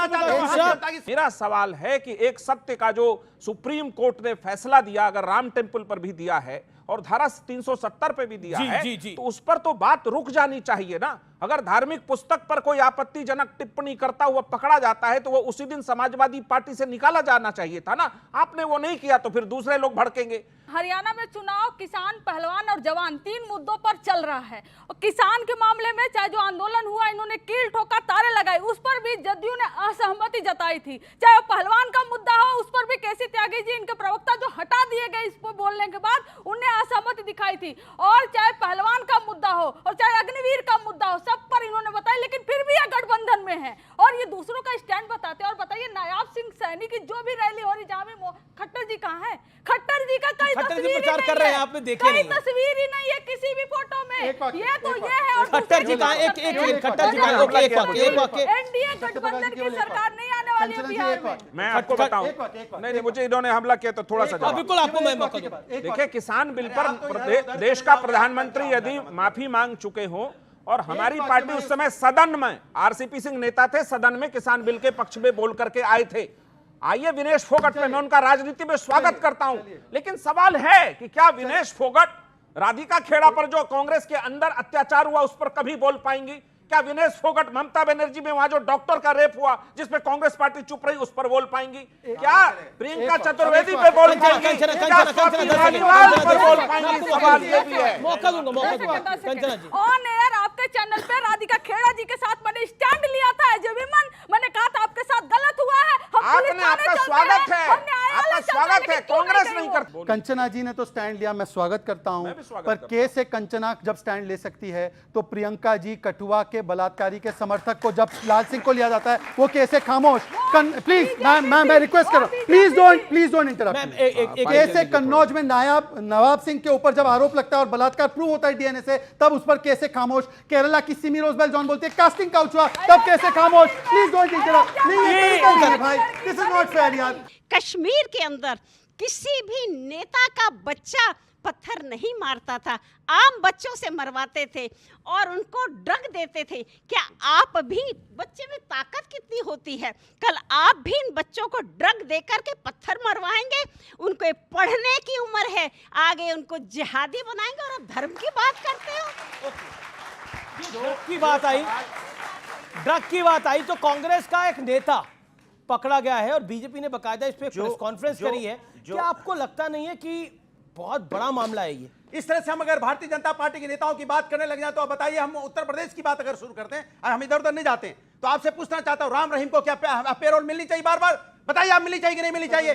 चाहते। मेरा सवाल है कि एक सत्य का जो सुप्रीम कोर्ट ने फैसला दिया, अगर राम टेम्पल पर भी दिया है और धारा 370 पे भी दिया है, तो उस पर तो बात रुक जानी चाहिए ना। अगर धार्मिक पुस्तक पर कोई आपत्तिजनक टिप्पणी करता हुआ पकड़ा जाता है तो वो उसी दिन समाजवादी पार्टी से निकाला जाना चाहिए था ना। आपने वो नहीं किया तो फिर दूसरे लोग भड़केंगे। हरियाणा में चुनाव किसान, पहलवान और जवान 3 मुद्दों पर चल रहा है। और किसान के मामले में चाहे जो आंदोलन हुआ, इन्होंने कील ठोका, तारे लगाए, उस पर भी जदयू ने असहमति जताई थी। चाहे पहलवान का मुद्दा हो, उस पर भी केसी त्यागी जी, इनके प्रवक्ता जो हटा दिए गए इस पर बोलने के बाद, उनने असहमति दिखाई थी। और चाहे पहलवान का मुद्दा हो और चाहे अग्निवीर का मुद्दा हो, सब पर इन्होंने बताया, लेकिन फिर भी यह गठबंधन में है और ये दूसरों का स्टैंड बताते हैं। और बताइए, नायाब सिंह सैनी की जो भी रैली हो रही, जहां भी खट्टर जी कहाँ है? खट्टर जी का कई तस्वीर प्रचार कर रहे हैं, आपने देखे नहीं, तस्वीर ही नहीं है किसी भी फोटो में। ये तो ये है। और खट्टर जी का खट्टर जी का एक वाक्य, एनडीए गठबंधन की सरकार नहीं आने वाली है बिहार में। मैं आपको बताऊं, नहीं मुझे इन्होंने हमला किया तो थोड़ा सा बिल्कुल आपको मैं मौका दूं। देखिए, किसान बिल पर देश का प्रधानमंत्री यदि माफी मांग चुके हो और हमारी पार्टी उस समय सदन में, आरसीपी सिंह नेता थे, सदन में किसान बिल के पक्ष में बोल करके आए थे। आइए विनेश फोगट में, मैं उनका राजनीति में स्वागत करता हूं, लेकिन सवाल है कि क्या विनेश फोगट राधिका खेड़ा पर जो कांग्रेस के अंदर अत्याचार हुआ उस पर कभी बोल पाएंगी? क्या विनेश फोगट ममता बनर्जी में वहां जो डॉक्टर का रेप हुआ जिसमें कांग्रेस पार्टी चुप रही उस पर बोल पाएंगी? क्या प्रियंका चतुर्वेदी पे बोल पाएंगी? क्या स्वाति मालीवाल पर बोल पाएंगी? सवाल ये भी है। मौका दूंगा। ऑन एयर आपके चैनल पे राधिका खेड़ा जी के साथ मैंने स्टैंड लिया था एज ए विमन। मैंने कहा था आपके साथ गलत हुआ है। हम पुलिस आपने, थाने आपका चलते स्वागत हैं, है, हम न्यायालय आपका चलते हैं, स्वागत है, लेकिन क्यों कांग्रेस गई नहीं वो? करती। कंचना जी ने तो स्टैंड लिया, मैं स्वागत करता हूं, पर के से कंचना जब स्टैंड ले सकती है तो प्रियंका जी कठुआ के बलात्कारी के समर्थक को जब लाल सिंह को लिया जाता है वो कैसे खामोश? प्लीज मैं रिक्वेस्ट कर रहा हूं, प्लीज डोंट इंटरप्ट। कैसे कन्नौज में नवाब सिंह के ऊपर जब आरोप लगता है और बलात्कार प्रूव होता है डीएनए से, तब उस पर कैसे खामोश? केरला की सिमी रोजबेल जॉन बोलती है कास्टिंग काउच हुआ, तब कैसे खामोश? Please don't interrupt. नहीं, भाई दिस इज नॉट फेयर यार। कश्मीर के अंदर किसी भी नेता का बच्चा पत्थर नहीं मारता था, आम बच्चों से मरवाते थे और उनको ड्रग देते थे। क्या आप भी, बच्चे में ताकत कितनी होती है, कल आप भी इन बच्चों को ड्रग देकर के पत्थर मरवाएंगे? उनको पढ़ने की उम्र है, आगे उनको जिहादी बनाएंगे और आप धर्म की बात करते हो। ड्रग की बात आई तो कांग्रेस का एक नेता पकड़ा गया है और बीजेपी ने बकायदा इस पे प्रेस कॉन्फ्रेंस करी है। क्या आपको लगता नहीं है कि बहुत बड़ा मामला है ये? इस तरह से हम अगर भारतीय जनता पार्टी के नेताओं की बात करने लग जाए तो आप बताइए, हम उत्तर प्रदेश की बात अगर शुरू करते हैं और हम इधर उधर नहीं जाते हैं, तो आपसे पूछना चाहता हूं, राम रहीम को क्या पेरोल मिलनी चाहिए? बार बार बताइए, आप मिलनी चाहिए कि नहीं मिलनी चाहिए?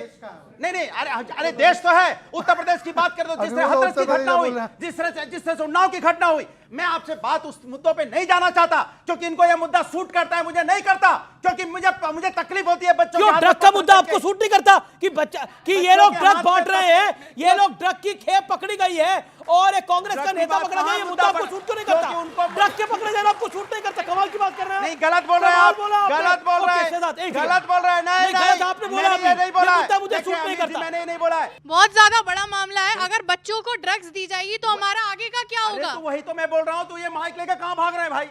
नहीं, अरे देश तो है। उत्तर प्रदेश की बात कर दो, जिस तरह हाथरस की घटना हुई, जिस तरह से उन्नाव की घटना हुई, मैं आपसे बात उस मुद्दों पे नहीं जाना चाहता क्योंकि इनको यह मुद्दा सूट करता है, मुझे नहीं करता, क्योंकि मुझे तकलीफ होती है बच्चों क्यों ड्रग का मुद्दा आपको सूट नहीं करता? कि बच्चा कि ये लोग ड्रग बांट रहे हैं, ये लोग ड्रग की खेप पकड़ी गई है और एक कांग्रेस का नेता पकड़ा गया, ये मुद्दा आपको सूट क्यों नहीं करता? ड्रग के पकड़े जाना आपको सूट नहीं करता? कमाल की बात कर रहे हैं। नहीं, गलत बोल रहे हैं आप, गलत बोल रहे हैं, गलत बोल रहे हैं। नहीं, गलत आपने बोला, नहीं बोला, मुझे सूट नहीं करता। मैंने नहीं बोला है। बहुत ज्यादा बड़ा मामला है, अगर बच्चों को ड्रग्स दी जाएगी तो हमारा आगे का क्या होगा? तो वही तो मैं बोल रहा हूँ, तो ये माइक लेकर कहाँ भाग रहे हैं भाई?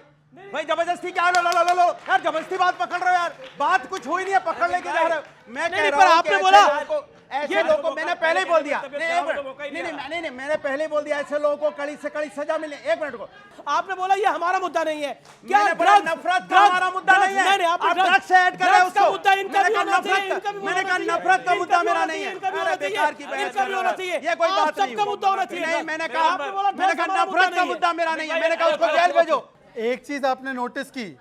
भाई जबरदस्ती क्या? लो यार, जबरदस्ती बात पकड़ रहे हो यार, बात कुछ हुई नहीं है, पकड़ लेके जा रहे हो। मैं कह रहा हूं आपने बोला ऐसे लोगों को, मैंने पहले ही बोल दिया, नहीं, मैंने पहले ही बोल दिया, ऐसे लोगों को कड़ी से कड़ी सजा मिले। एक मिनट को, आपने बोला ये हमारा मुद्दा नहीं है। क्या नफरत का हमारा मुद्दा नहीं है? आप ड्रग्स से ऐड कर रहे हो उसको। मैंने कहा नफरत का मुद्दा मेरा नहीं है। बेकार की बहस कर रहे हो, ये कोई बात नहीं। सबका मुद्दा होना चाहिए। नहीं, मैंने कहा नफरत का मुद्दा मेरा नहीं है। मैंने कहा उसको जेल भेजो। एक चीज आपने नोटिस की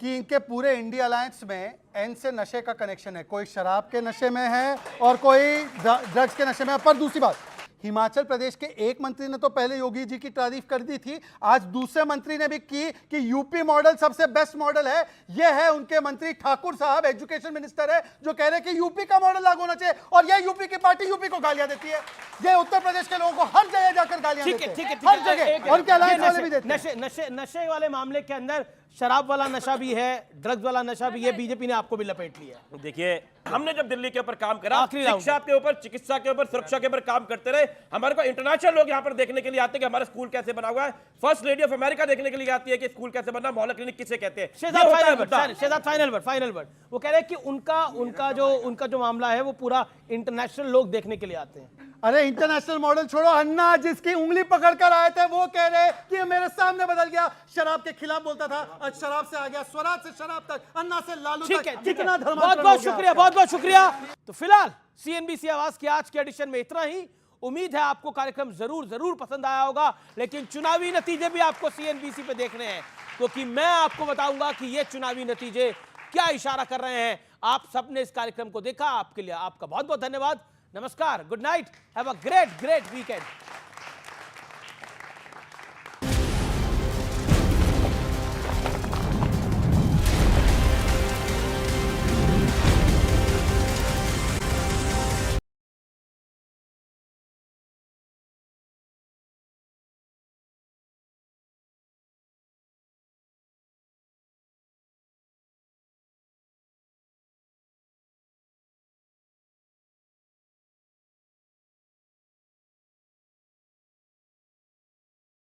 कि इनके पूरे इंडिया अलायंस में एन से नशे का कनेक्शन है, कोई शराब के नशे में है और कोई ड्रग्स के नशे में है। पर दूसरी बात, हिमाचल प्रदेश के एक मंत्री ने तो पहले योगी जी की तारीफ कर दी थी, आज दूसरे मंत्री ने भी की कि यूपी मॉडल सबसे बेस्ट मॉडल है। यह है उनके मंत्री ठाकुर साहब, एजुकेशन मिनिस्टर है, जो कह रहे हैं कि यूपी का मॉडल लागू होना चाहिए। और यह यूपी की पार्टी यूपी को गालियां देती है, यह उत्तर प्रदेश के लोगों को हर जगह जाकर गालियां देती है, हर जगह। और क्या अलायंस वाले भी देते हैं। नशे वाले मामले के अंदर शराब वाला नशा भी है, ड्रग्स वाला नशा भी है, बीजेपी ने आपको भी लपेट लिया है। देखिए, हमने जब दिल्ली के ऊपर काम करा, शिक्षा के ऊपर, चिकित्सा के ऊपर, सुरक्षा के ऊपर काम करते रहे, हमारे को इंटरनेशनल लोग यहाँ पर देखने के लिए आते हैं कि हमारा स्कूल कैसे बना हुआ है। फर्स्ट लेडी ऑफ अमेरिका देखने के लिए आती है कि स्कूल कैसे बना, मोहल्ला क्लिनिक किसे कहते हैं। शेजाद फाइनल वर्ड वो कह रहे हैं कि उनका जो मामला है वो पूरा इंटरनेशनल लोग देखने के लिए आते हैं। अरे इंटरनेशनल मॉडल छोड़ो, अन्ना जिसकी उंगली पकड़कर आए थे वो कह रहे कि ये मेरे सामने बदल गया, शराब के खिलाफ बोलता था, आज शराब से आ गया, स्वराज से शराब तक, अन्ना से लालू तक। कितना बहुत शुक्रिया। तो फिलहाल सीएनबीसी आवाज की आज के एडिशन में इतना ही। उम्मीद है आपको कार्यक्रम जरूर पसंद आया होगा, लेकिन चुनावी नतीजे भी आपको सीएनबीसी पे देखने हैं, क्योंकि मैं आपको बताऊंगा कि ये चुनावी नतीजे क्या इशारा कर रहे हैं। आप सबने इस कार्यक्रम को देखा, आपके लिए आपका बहुत बहुत धन्यवाद। नमस्कार, good night, have a great weekend.